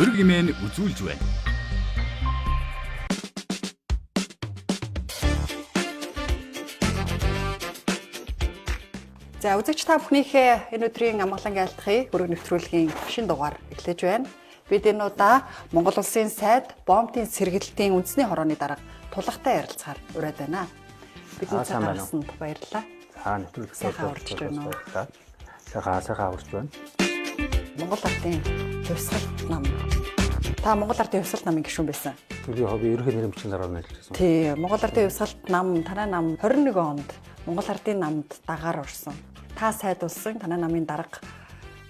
өргөмэн үзүүлж байна. За үзэгч та бүхнийхээ энэ өдрийн амгалан айлтгахыг өргө нэвтрүүлгийн шинэ дугаар эхлэж байна. Бид энэ удаа Монгол Улсын сайд бомбын сэргэлтийн үндэсний хорооны дарга тулгатай ярилцахаар ураад байна. Бидний цаг гаргасанд баярлалаа. Нэвтрүүлэг сайхан урьж байна уу? Сайхан урьж байна. Монгол Ардын хувьсгалт нам. Та Монгол Ардын хувьсгалт намын гишүүн байсан. Түүний хобби ерөнхий нэрийн бичгийн дараагаар ажиллаж байсан. Тий, Монгол Ардын хувьсгалт нам, танай нам 21 онд Монгол Ардын намд дагаар орсон. Та сайдулсан танай намын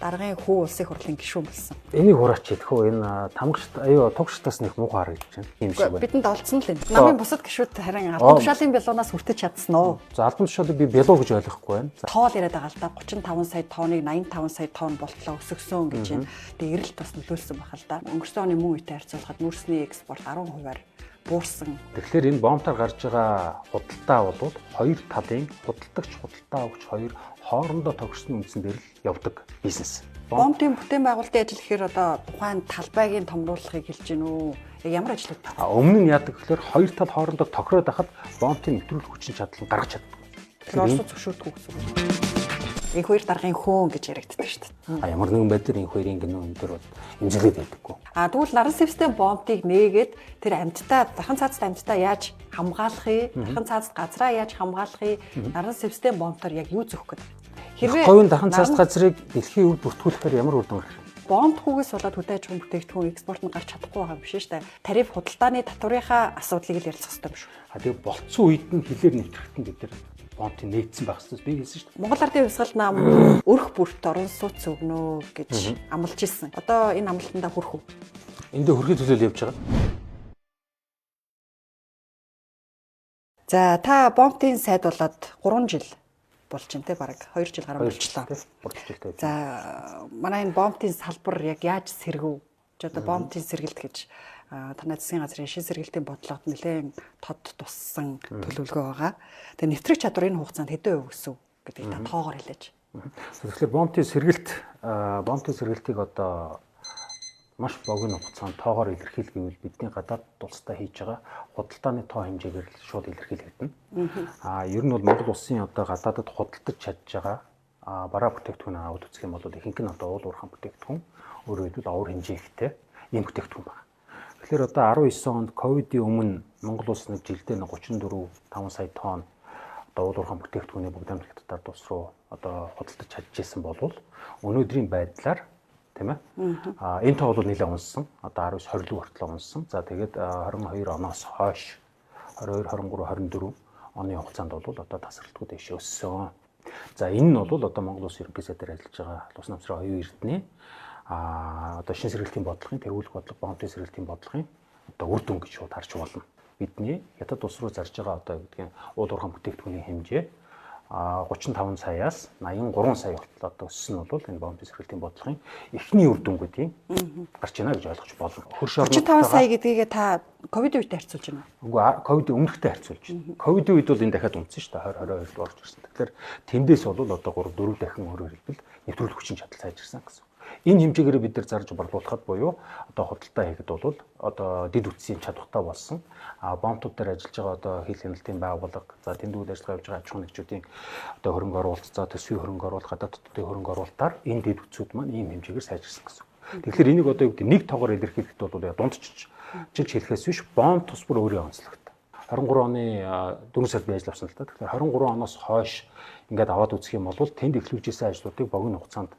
даргын хүү улсын хурлын гишүүн болсон. Энийг хураач идэх үү? Энэ тамгашт тугштаас нэг муу харагдаж байна. Тийм шиг байна. Бидэнд олцсон л энэ. Намын бусад гишүүд харин албан тушаалын бялуунаас хүртэж чадсан уу? За албан тушаалыг би бялуу гэж ойлгохгүй байна. Тоол яриад байгаа л да 35 сая тонныг 85 сая тонн болтлоо өсгсөн гэж байна. Тэгээ эрэлт бас нөлөөлсөн байх л да. Өнгөрсөн оны мөн үетэй харьцуулахад мөрсний экспорт 10%-аар буурсан. Тэгэхээр энэ бомбтаар гарч байгаа худалдаа бол хоёр талын худалдагч худалдаа өгч хоёр хоорондоо тогтсон үндсэн дээр л явдаг бизнес. Бомбын бүтээн байгуулалтын ажил гэхээр одоо тухайн талбайгийн томруулахыг хэлж гин үү? Ямар ажил вэ? Өмнө нь яадаг гэхээр хоёр тал хоорондоо тохироод байхад бомбын нэвтрүүлэх хүчин чадал нь гаргаж чаддаг. Тэгэхээр орсоо зөвшөөрдөг гэсэн үг. Энэ хоёр даргын хөөн гэж яригддаг шүү дээ. Ямар нэгэн байдлаар энэ хоёрын гэнэ өндөр имзэглээд байдаггүй. Тэгвэл наран систем бомбыг нээгээд тэр амьтдаа дархан цаазд амьтдаа яаж хамгаалахыг, дархан цаазд газраа яаж хамгаалахыг наран систем бомбоор яг юу зөөх гэдэг. Хэрвээ говийн дархан цаазд газрыг дэлхийн өвд бүртгүүлэхээр ямар үр дүн гарах вэ? Бомб хүүгээс болоод хөдөө аж ахуйн бүтээгдэхүүн экспорт нь гарч чадахгүй байгаа юм биш үү? Тариф худалдааны татварынхаа асуудлыг л ярилцах хэрэгтэй юм шүү. Тэгээ болцсон үед нь хилээр нэвтрэхэд бид нар бомбын нээдсэн байх хэрэгтэй би хэлсэн шүү дээ. Монгол Ардын хувьсгал нам өрх бүрт орон сууц өгнө гэж амлаж ирсэн. Одоо энэ амлалтандаа хүрэх үү? Эндээ хөрхий төлөөл явж байгаа. За та бомбын сайд болоод 3 жил болж байна те бараг 2 жил гаруй болчлоо. За манай энэ бомбын салбар яг яаж сэргэв? Одоо бомбын сэргэлт гэж танай засгийн газрын шин сэргэлтийн бодлогод нэлээд тод туссан төлөвлөгөө байгаа. Тэгээ нэвтрэх чадвар энэ хугацаанд хэдэн өсөв гэдгийг та тоогоор хэлээч. Тэгэхээр бомбын сэргэлтийг одоо маш богино хугацаанд тоогоор илэрхийлэх гэвэл бидний гадаад улстай хийж байгаа худалдааны тоо хэмжээгээр л шууд илэрхийлэгдэнэ. Ер нь бол Монгол улсын одоо гадаадд худалдаж чадж байгаа бараа бүтээгдэхүүн аваад үзэх юм бол ихэнх нь одоо уул уурхайн бүтээгдэхүүн өөрөөр хэлбэл авар хэмжээ ихтэй ийм бүтээгдэхүүн байна. Тэгэхээр одоо 19 онд ковидын өмнө Монгол улс нэг жилдээ 34.5 сая тонн одоо уул уурхайн бүтээгдэхүүний бүгд амжилт татвар тус руу одоо худалдаж чадж исэн болвол өнөөдрийн байдлаар тийм ээ. Энэ тоо бол нэлээд унссан. Одоо 19-20 хүртэл унссан. За тэгээд 22 оноос хойш 22, 23, 24 оны хугацаанд бол одоо тасралтгүй дэш өссөн. За энэ нь бол одоо Монгол Улс ерөнхий сайдаар ажиллаж байгаа улс намсрын оюун эрдэнэ одоо шин сэргэлтийн бодлогын тэргүүлэх бодлого, бомбын сэргэлтийн бодлогын одоо үр дүн гэж шууд харж болно. Бидний ятад улс руу зарж байгаа одоо гэдгийг уул уурхайн бүтээгдэхүүний хэмжээ 35 саяас 83 сая болтол одоо өссөн нь бол энэ бомбын сэргэлтийн бодлогын эхний үр дүн гэдгийг гарч байна гэж ойлгож болно. 35 сая гэдгийг та ковидын үедээ харьцуулж байна уу? Үгүй ковидын өмнөхтэй харьцуулж байна. Ковидын үед бол энэ дахиад унтсан шүү дээ. 2022-д орж ирсэн. Тэгэхээр тэндээс бол одоо 3-4 дахин өөрөөр хэлбэл нэвтрүүлэх хүчин чадал сайжирсан гэсэн. Энэ хэмжээгээр бид нар зарж борлуулахад буюу одоо худалдаа хийхэд бол одоо дид үтсийн чадвартай болсон бомбтууд дээр ажиллаж байгаа одоо хил хяналтын байгууллага за тэндүүд ажиллагаа явуулж байгаа аж ахуйн нэгжүүдийн одоо хөрөнгө оруулалт за төсвийн хөрөнгө оруулалт гадаад дотоодын хөрөнгө оруулалтаар энэ дид үтсүүд маань ийм хэмжээгээр сайжирсан гэсэн. Тэгэхээр энийг одоо юу гэдэг нэг тоогоор илэрхийлэхэд бол дундчилж хэлэхээс биш бомб тус бүр өөрийн онцлогтой. 23 оны 4 сард би ажил авсан л та. Тэгэхээр 23 оноос хойш ингээд аваад үзэх юм бол тэнд эхлүүлжсэн ажлуудыг богино хугацаанд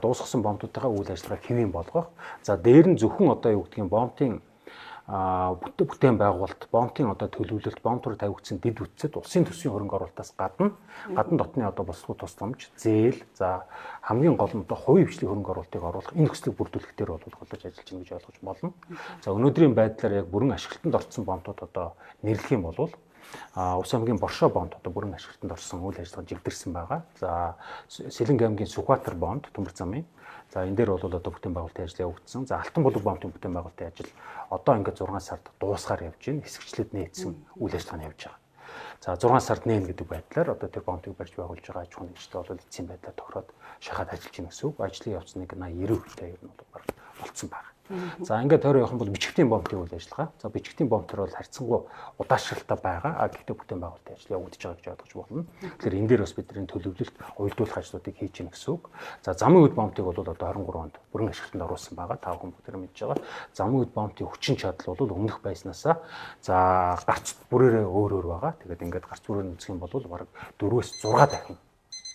дуусгасан бомбтуудынхаа үйл ажиллагааг хэвэн болгох. За дээр нь зөвхөн одоо юу гэдгийг бомбын бүтээн байгуулалт, бомбын одоо төлөвлөлт, бомб руу тавигдсан дид үтцэд улсын төсвийн хөрөнгө оруулалтаас гадна дотны одоо босдгоо тусламж, зээл, за хамгийн гол нь одоо хувийн хвшлийн хөрөнгө оруулалтыг оруулах энэ төслийг бүрдүүлэх дээр бол голж ажиллаж байна гэж ойлгож болно. За өнөөдрийн байдлаар яг бүрэн ашиглалтанд орсон бомбтууд одоо нэрлэх юм бол Ус аймгийн Боршоо бомб одоо бүрэн ашиглалтанд орсон үйл ажиллагаа жигдэрсэн байгаа. За Сэлэнг аймгийн Сүхбаатар бомб төмөр замын. За энэ дээр бол одоо бүтээн байгуулалтын ажил явагдсан. За Алтан булаг бомбын бүтээн байгуулалтын ажил одоо ингээд 6 сард дуусгаар явж байна. Хэсэгчлээд нээсэн үйл ажиллагаа нь явж байгаа. За 6 сард нээн гэдэг байдлаар одоо тэр бомбыг барьж байгуулж байгаа аж ахуйн нэгжтэй бол эцсийн байдлаар тохироод шахаад ажиллаж байна гэсэн үг. Ажлын явцныг 80-90% ер нь бол болцсон байна. За ингээд тойроо явах юм бол бичигтийн бомбын үйл ажиллагаа. За бичигтийн бомбтер бол харьцангуй удаашралтай байгаа. Гэхдээ бүтээн байгуулалтын ажил явагдаж байгаа гэж ойлгож болно. Тэгэхээр энэ дээр бас бидний төлөвлөлт уялдуулах ажлуудыг хийж гэнэ гэсэн үг. За замын үд бомбтыг бол одоо 23 онд бүрэн ашиглалтанд оруулсан байгаа. Та бүхэн бүгд мэдж байгаа. Замын үд бомбтын хүчин чадал бол өмнөх байснаасаа за гарц бүрээрээ өөр байгаа. Тэгээд ингээд гарц бүрээр үзэх юм бол бараг 4-6 дахин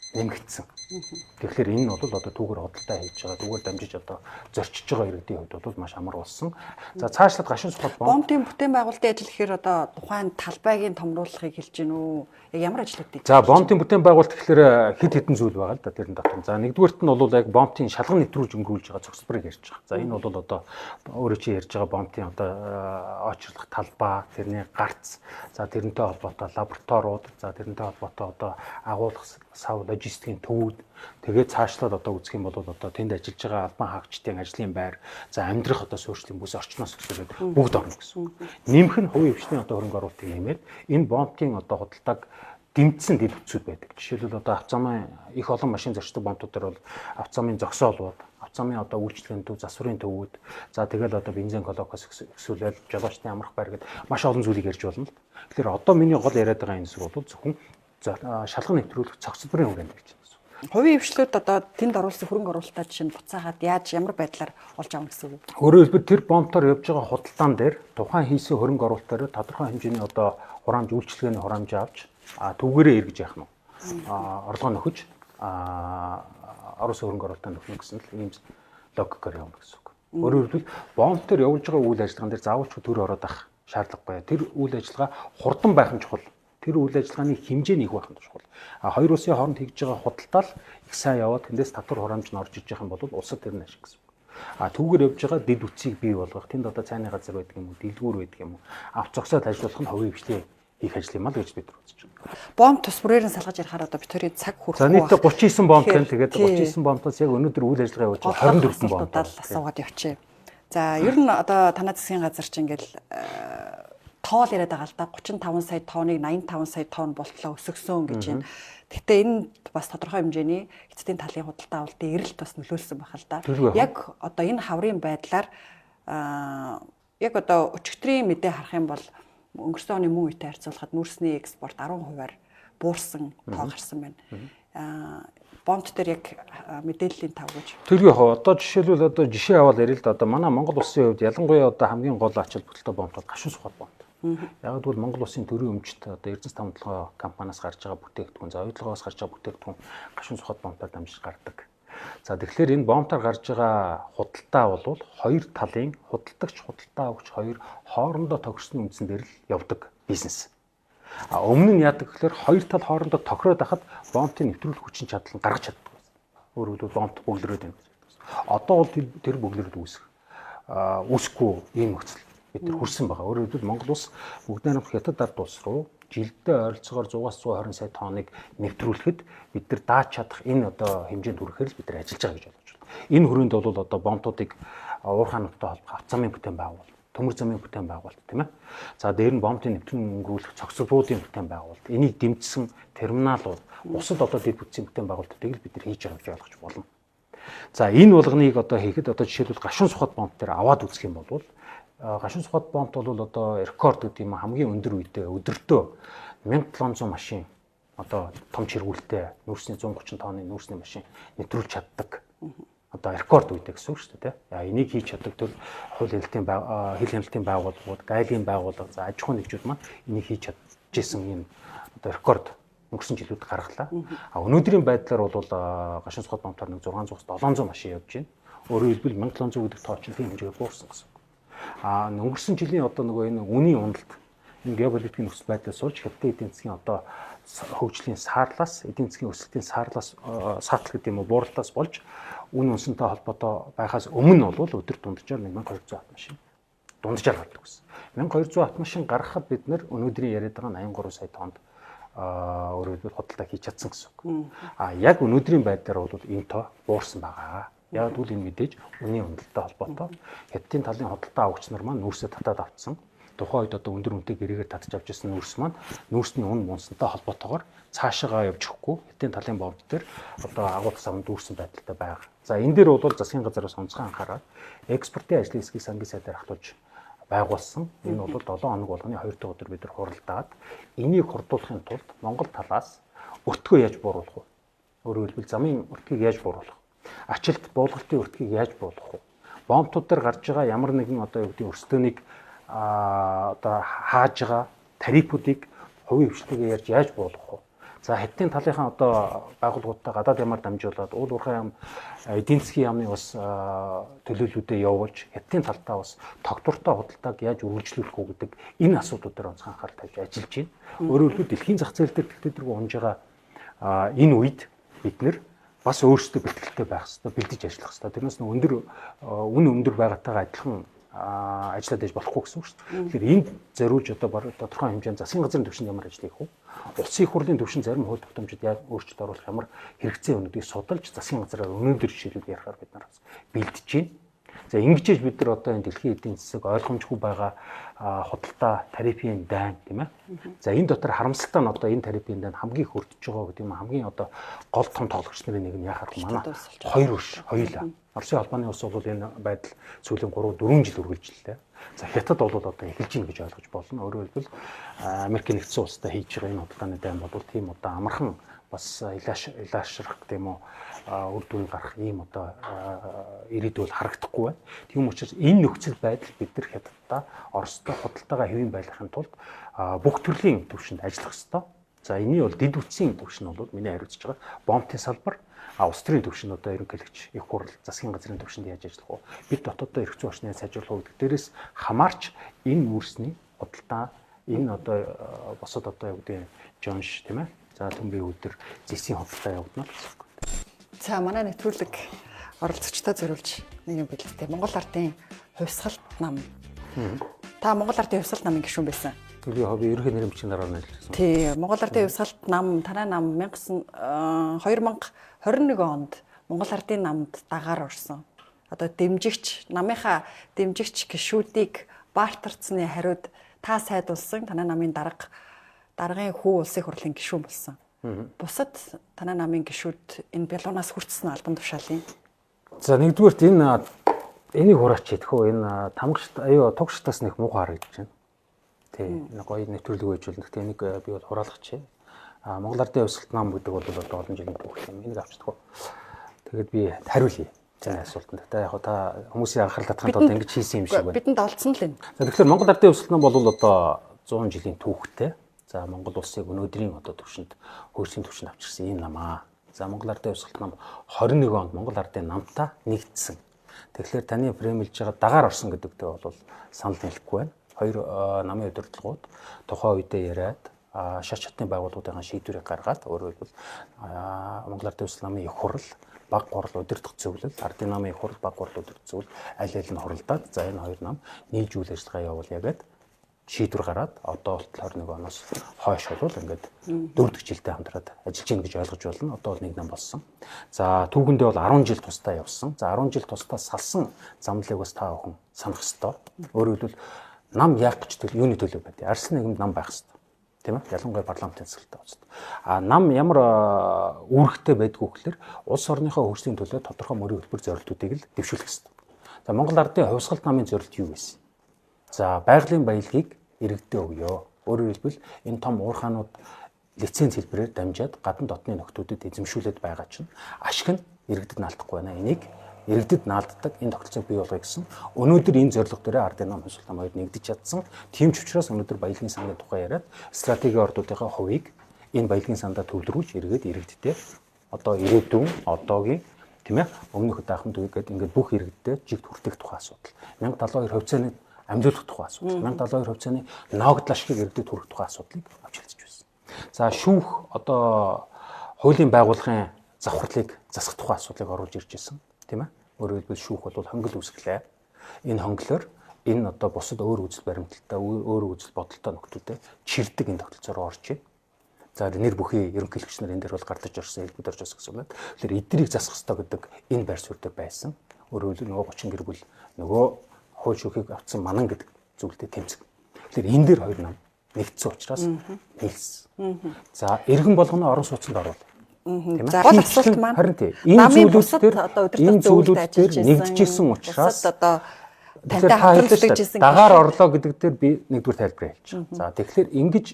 нэмэгдсэн. Тэгэхээр энэ нь бол одоо түүгээр хөдөлთა хийж байгаа, түүгээр дамжиж одоо зорчиж байгаа иргэдийн хувьд бол маш амар болсон. За цаашлаад гашуун сухад бомбын бүтээн байгуулалтын ажил гэхээр одоо тухайн талбайгийн томруулахыг хэлж гин үү? Яг ямар ажлуудыг? За бомбын бүтээн байгуулалт гэхээр хэд хэдэн зүйл байгаа л да тэрэн дотор. За нэгдүгээрт нь бол яг бомбын шалган нэвтрүүлж өнгөрүүлж байгаа цогцлборыг ярьж байгаа. За энэ бол одоо өөрөө чи ярьж байгаа бомбын одоо очрлох талбай, тэрний гарц, за тэрнтэй холбоотой лабораториуд, за тэрнтэй холбоотой одоо агуулгах сав логистикийн төвүүд, тэгээд цаашлаад одоо үзэх юм бол одоо тэнд ажиллаж байгаа албан хаагчдын ажлын байр, за амьдрах одоо суурьшлийн бүс орчноос эхлээд бүгд орно гэсэн. Нэмэх нь хувийн хвшний одоо хөрөнгө оруулалтыг нэмээд энэ бомбын одоо худалдааг дэмжсэн дэд бүтцүүд байдаг. Жишээлбэл одоо автозамын их олон машин зорчдог бомбтуудаар бол автозамын зогсоолууд, автозамын одоо үйлчлэгийн төв, засварын төвүүд, за тэгэл одоо бензин колокос эсвэл жолоочны амрах байр гэдэг маш олон зүйлийг ярьж болно л. Тэгэхээр одоо миний гол яриад байгаа энэ зүйл бол зөвхөн шалган нэвтрүүлэх цогцлборын хүрээнд гэж байна. Хувийн хвшлүүд одоо тэнд оруулсан хөрөнгө оруулалтаа жишээ нь буцаагаад яаж ямар байдлаар олж авах гэсэн үг. Өөрөөр хэлбэл тэр бомбтоор явж байгаа худалдаан дээр тухайн хийсэн хөрөнгө оруулалтаар тодорхой хэмжээний одоо хураамж үйлчлэгээний хураамж авч түүгээрээ эргэж яах нь орлого нөхөж орос хөрөнгө оруулалтаа нөхнө гэсэн л ийм логикоор явна гэсэн үг. Өөрөөр хэлбэл бомбтоор явж байгаа үйл ажиллагаан дээр заавал ч төр ороод авах шаардлагагүй. Тэр үйл ажиллагаа хурдан байх нь чухал. Тэр үйл ажиллагааны хэмжээ нь их байх нь чухал. Хоёр улсын хооронд хийж байгаа худалдаа их сайн яваад тэндээс татвар хураамж нь орж иж байгаа юм бол улсад тэр нь ашиг гэсэн. Түүгээр явж байгаа дэд үтсийг бий болгох, тэнд одоо цайны газар байдаг юм уу, дэлгүүр байдаг юм уу, авч зогсоод ажиллах нь хувийн хвшлийн их ажил юм аа гэж бид нар үзэж байна. Бомб тус бүрээр нь салгаж ярихаар одоо битүүрийн цаг хүрэх. За нийтдээ 39 бомб байна. Тэгээд 39 бомбоос яг өнөөдөр үйл ажиллагаа явуулж байгаа 24 бомб асуугаад явчих. За ер нь одоо танай засгийн газар чинь ингээл тоол яриад байгаа л да 35 сая тонныг 85 сая тонн болтлоо өсгсөн гэж байна. Гэхдээ энэ бас тодорхой хэмжээний эцсийн талын худалдаа авалтын эрэлт бас нөлөөлсөн байх л да. Яг одоо энэ хаврын байдлаар яг одоо өчигдрийн мэдээ харах юм бол өнгөрсөн оны мөн үетэй харьцуулахад нүүрсний экспорт 10%-аар буурсан тоо гарсан байна. Бомбт дээр яг мэдээллийн тавгаж. Тэргүй яг одоо жишээлбэл одоо жишээ аваад ярил л да одоо манай Монгол улсын хувьд ялангуяа одоо хамгийн гол ачаал бүтэлтэй бомбууд гашуун сухад бомб. Яг бол Монгол улсын төрийн өмчт одоо Эрдэнэс тамтлагаа компаниас гарч байгаа бүтээгдэхүүн, за оюутлагаас гарч байгаа бүтээгдэхүүн гашуун сухад бомбоор дамжиж гардаг. За тэгэхээр энэ бомбоор гарч байгаа худалдаа бол хоёр талын худалдагч, худалдаа авагч хоёр хоорондоо тохирсны үндсэн дээр л явдаг бизнес. Өмнө нь яадаг гэхээр хоёр тал хоорондоо тохироод байхад бомбын нэвтрүүлэх хүчин чадал нь гаргаж чаддаг байсан. Өөрөөр хэлбэл бомбт бөглөрөөд байна гэж байна. Одоо бол тэр бөглөрөд үүсэхгүй ийм нөхцөл бид нар хүрсэн байгаа. Өөрөөр хэлбэл Монгол улс бүгд найрамд хятад ард улс руу жилдээ ойролцоогоор 100-аас 120 сая тонныг нэвтрүүлэхэд бид нар дааж чадах энэ одоо хэмжээнд хүрэхээр л бид нар ажиллаж байгаа гэж бодож байна. Энэ хүрээнд бол одоо бомбуудыг уурхай нуттай холбох автозамын бүтээн байгуулалт, төмөр замын бүтээн байгуулалт тийм ээ. За дээр нь бомбын нэвтрүүлэн өнгөрүүлэх цогцлборуудын бүтээн байгуулалт, энийг дэмжсэн терминалууд, бусад одоо дэд бүтцийн бүтээн байгуулалтыг л бид нар хийж байгаа гэж ойлгож болно. За энэ болгоныг одоо хийхэд одоо жишээлбэл гашуун сухад бомб дээр аваад үзэх юм бол гашуун сухад бомб бол одоо рекорд гэдэг юм хамгийн өндөр үедээ өдөртөө 1700 машин одоо том чиргүүлтэй нүүрсний 130 тонны нүүрсний машин нэвтрүүлж чаддаг. Одоо рекорд үедээ гэсэн үг шүү дээ. Энийг хийж чаддаг төр хууль хил хяналтын байгууллагууд, гайлын байгууллага, за аж ахуйн нэгжүүд маань энийг хийж чадчихсан юм одоо рекорд өнгөрсөн жилүүд гаргалаа. Өнөөдрийн байдлаар бол гашуун сухад бомбоор нэг 600-700 машин явж байна. Өөрөөр хэлбэл 1700 гэдэг тоо чинь тийм хэмжээгээр буурсан гэсэн. Өнгөрсөн жилийн одоо нөгөө энэ үнийн уналт энэ геополитикийн нөхцөл байдлаас сууж хятадын эдийн засгийн одоо хөгжлийн саарлаас эдийн засгийн өсөлтийн саарлаас саатал гэдэг юм уу бууралтаас болж үн үнсэнтэй холбоотой байхаас өмнө бол өдөрт дунджаар 1200 авто машин дунджаар гардаг гэсэн. 1200 авто машин гаргахад бид нэр өнөөдрийн яриад байгаа 83 сая тоннд өөрөөр хэлбэл худалдаа хийж чадсан гэсэн үг. Яг өнөөдрийн байдлаар бол энэ тоо буурсан байгаа. Яг бол энэ мэдээж үнийн уналтай холбоотой хятадын талын худалдаа авагч нар маань нүүрсээ татаад авцсан. тухайн үед одоо өндөр үнэтэй гэрээгээр татж авч ирсэн нүүрс маань нүүрсний үн мунсантай холбоотойгоор цаашаа явж өгөхгүй хятадын талын бомб дээр одоо агуулгах савнд дүүрсэн байдалтай байгаа. За энэ дээр бол засгийн газараас онцгой анхаарал экспортын ажлын хэсгийг сангийн сайдаар ахлуулж байгуулсан. Энэ бол 7 хоног болгоны 2 дахь өдөр бид нар хуралдаад энийг хурдуулахын тулд Монгол талаас өртгөө яаж бууруулах вэ? Өөрөөр хэлбэл замын өртгийг яаж бууруулах? Ачилт буулгалтын өртгийг яаж буулгах вэ? Бомбтууд дээр гарч байгаа ямар нэгэн одоо юу гэдэг өрстөөнийг одоо хааж байгаа тарифуудыг хувийн хвшлэгээ ярьж яаж буулгах вэ? За хятадын талынхаа одоо байгууллагуудтай гадаад ямаар дамжуулаад уул уурхай яам эдийн засгийн яамны бас төлөөллүүдэд явуулж хятадын талтаа бас тогтвортой худалдааг яаж үргэлжлүүлэх үү гэдэг энэ асуудлуудаар онцгой анхаарал тавьж ажиллаж байна. Өөрөөр хэлбэл дэлхийн зах зээл дээр төлөвлөрөө унж байгаа энэ үед бид нэр бас өөрсдөө бэлтгэлтэй байх хэрэгтэй, бэлдэж ажиллах хэрэгтэй. Тэрнээс нь өндөр байгаагаатай адилхан ажиллаад иж болохгүй гэсэн үг шүү дээ. Тэгэхээр энд зориулж одоо тодорхой хэмжээнд засгийн газрын түвшинд ямар ажил хийх вэ? Улсын их хурлын түвшинд зарим хууль тогтоомжид яг өөрчлөлт оруулах ямар хэрэгцээ өнөдгийг судалж засгийн газраар өнөөдөр жишээлбэл ярихаар бид нар бэлдэж байна. За ингэж бид нар одоо энэ дэлхийн эдийн засаг ойлгомжгүй байгаа худалдаа тарифын дайн тийм ээ. За энэ дотор харамсалтай нь одоо энэ тарифын дайн хамгийн их өртөж байгаа гэдэг юм хамгийн одоо гол том тоглогч нарын нэг нь яхаар манай хоёр биш хоёулаа. Оросын албаны улс бол энэ байдал сүүлийн 3-4 жил үргэлжлэлээ. За хятад бол одоо эхэлж гин гэж ойлгож болно. Өөрөөр хэлбэл Америк нэгдсэн улстай хийж байгаа энэ худалдааны дайн бол тийм одоо амархан бас илаашрах гэдэг юм уу үр дүн гарах ийм одоо ирээдүйд харагдахгүй байна. Тийм учраас энэ нөхцөл байдал бид нар хятадтай Оростой худалдаагаа хэвэн байлгахын тулд бүх төрлийн түвшинд ажиллах ёстой. За энэний бол дэд үтсийн түвшин бол миний хариуцж байгаа бомбын салбар улс төрийн түвшин одоо ерөнхийлөгч их хурл засгийн газрын түвшинд яаж ажиллах вэ? Бид дотооддоо эрх зүйн орчныг сайжруулах уу гэдэг дээрээс хамаарч энэ нүүрсний худалдаа энэ одоо босод одоо юу гэдэг жонш тийм ээ. За төмбийн өдөр зэсийн худалдаа явагдана гэсэн үг. За манай нэвтрүүлэг оролцогчтой зориулж нэг юм билээ. Монгол ардын хувьсгалт нам. Та Монгол ардын хувьсгалт намын гишүүн байсан. Би ерөнхий нэрмжийн дараа нь ажилласан. Тий, Монгол ардын хувьсгалт нам, танай нам 2021 онд Монгол ардын намд дагаар орсон. Одоо дэмжигч, намынхаа дэмжигч гишүүдийг баартарцны хариуд та сайдулсан. Танай намын даргын хүү улсын хурлын гишүүн болсон. Бусад танай намын гишүүд энэ бялуунаас хүртсэн албан тушаалын. За нэгдүгээрт энийг хураач идэх үү энэ тамгашт тугштаас нэг муу харагдаж байна. Тий, энэ гоё нэвтрүүлэг байж болно. Гэхдээ энийг би бол хураалгач. Монгол ардын хувьсгалт нам гэдэг бол одоо олон жилийн түүх юм. Энийг авчдаг. Тэгээд би хариулъя. Цаана асуултанд. Яг та хүмүүсийн анхаарал татахын тулд ингэж хийсэн юм шиг байна. Бидэнд олдсон л энэ. За тэгэхээр Монгол ардын хувьсгалт нам бол одоо 100 жилийн түүхтэй. За Монгол улсыг өнөөдрийн одоо түвшинд хөрсийн түвшинд авчирсан энэ намаа. За Монгол ардын хувьсгалт нам 21 онд Монгол ардын намтай нэгдсэн. Тэгэхээр таны фреймлж байгаа дагаар орсон гэдэгтэй бол санал нийлэхгүй байна. Хоёр намын удирдлагууд тухайн үедээ яриад шат чатны байгууллагуудын шийдвэрийг гаргаад өөрөөр хэлбэл Монгол ардын хувьсгалт намын их хурл баг гурал удирдах зөвлөл, ардын намын их хурл баг гурал удирдах зөвлөл аль аль нь хуралдаад за энэ хоёр нам нийлж үйл ажиллагаа явуулъя гэдэг шийдвэр гараад одоо болтол 21 оноос хойш бол ингээд 4 дахь жилдээ хамтраад ажиллаж гин гэж ойлгож болно. Одоо бол нэг нам болсон. За түүхэндээ бол 10 жил тусдаа явсан. За 10 жил тусдаа салсан замлыг бас та бүхэн санах ёстой. Өөрөөр хэлбэл нам яах гэж юуны төлөө байдیں۔ Арслан нийгэмд нам байх ёстой. Тийм ээ? Ялангуяа парламентын засаглалтаа үздэг. Нам ямар үүрэгтэй байдгүй гэхээр улс орныхоо хөгжлийн төлөө тодорхой мөрийн хөтөлбөр зорилтуудыг л дэвшүүлэх ёстой. За Монгол ардын хувьсгалт намын зорилт юу байсан? За байгалийн баялагийг иргэдэд өгөө. Өөрөөр хэлбэл энэ том уурхаанууд лиценз хэлбэрээр дамжаад гадна дотны нөхдүүдэд эзэмшүүлээд байгаа чинь ашиг нь иргэдэд наалдахгүй байна. Энийг иргэдэд наалддаг энэ тогтолцоог бий болгоё гэсэн. Өнөөдөр энэ зорилго дээр ардын нам хувьсгалт нам хоёр нэгдэж чадсан. Тийм ч учраас өнөөдөр баялагын сандын тухай яриад стратегийн ордуудынхаа хувийг энэ баялагын сандаа төвлөрүүлж иргэдтэй одоо ирээдүйн одоогийн тийм ээ өмнөх даахын төвийг гэдэг ингээд бүх иргэдтэй жигт хүртэх тухай асуудал. 1072 хувьцааны амжуулах тухай асуудал. 1072 хувьцааны ногдол ашигыг иргэдэд хүргэх тухай асуудлыг авч хэлж байсан. За шүүх одоо хуулийн байгууллагын завхарлыг засах тухай асуудлыг оруулж ирж байсан, тийм ээ. Өөрөөр хэлбэл шүүх бол хонгил үүсгэлээ. Энэ хонглоор энэ одоо бусад өөр үзэл баримталтай, өөр үзэл бодолтой нөхдүүдэд чирдэг энэ тогтолцоор орж ийн. За нэр бүхий ерөнхийлөгч нар энэ дээр бол гардаж орсон, хэлбүүд орж ирсэн гэсэн үг. Тэгэхээр эднийг засах хэрэгтэй гэдэг энэ байр суурь дээр байсан. Өөрөөр хэлбэл нөгөө 30 гэр бүл нөгөө хууль шүүхийг авсан манан гэдэг зүйлтэй тэмцэх. Тэгэхээр энэ дээр хоёр нам нэгдсэн учраас нийлсэн. За иргэн болгоно орон сууцнд оруулах. Тийм ээ. Гол асуулт маань харин тийм. Энэ зүйлүүд дээр нэгдчихсэн учраас одоо тантай хамтлагжсэн дагаар орлоо гэдэг дээр би нэгдүгээр тайлбар хэлчих. За тэгэхээр ингэж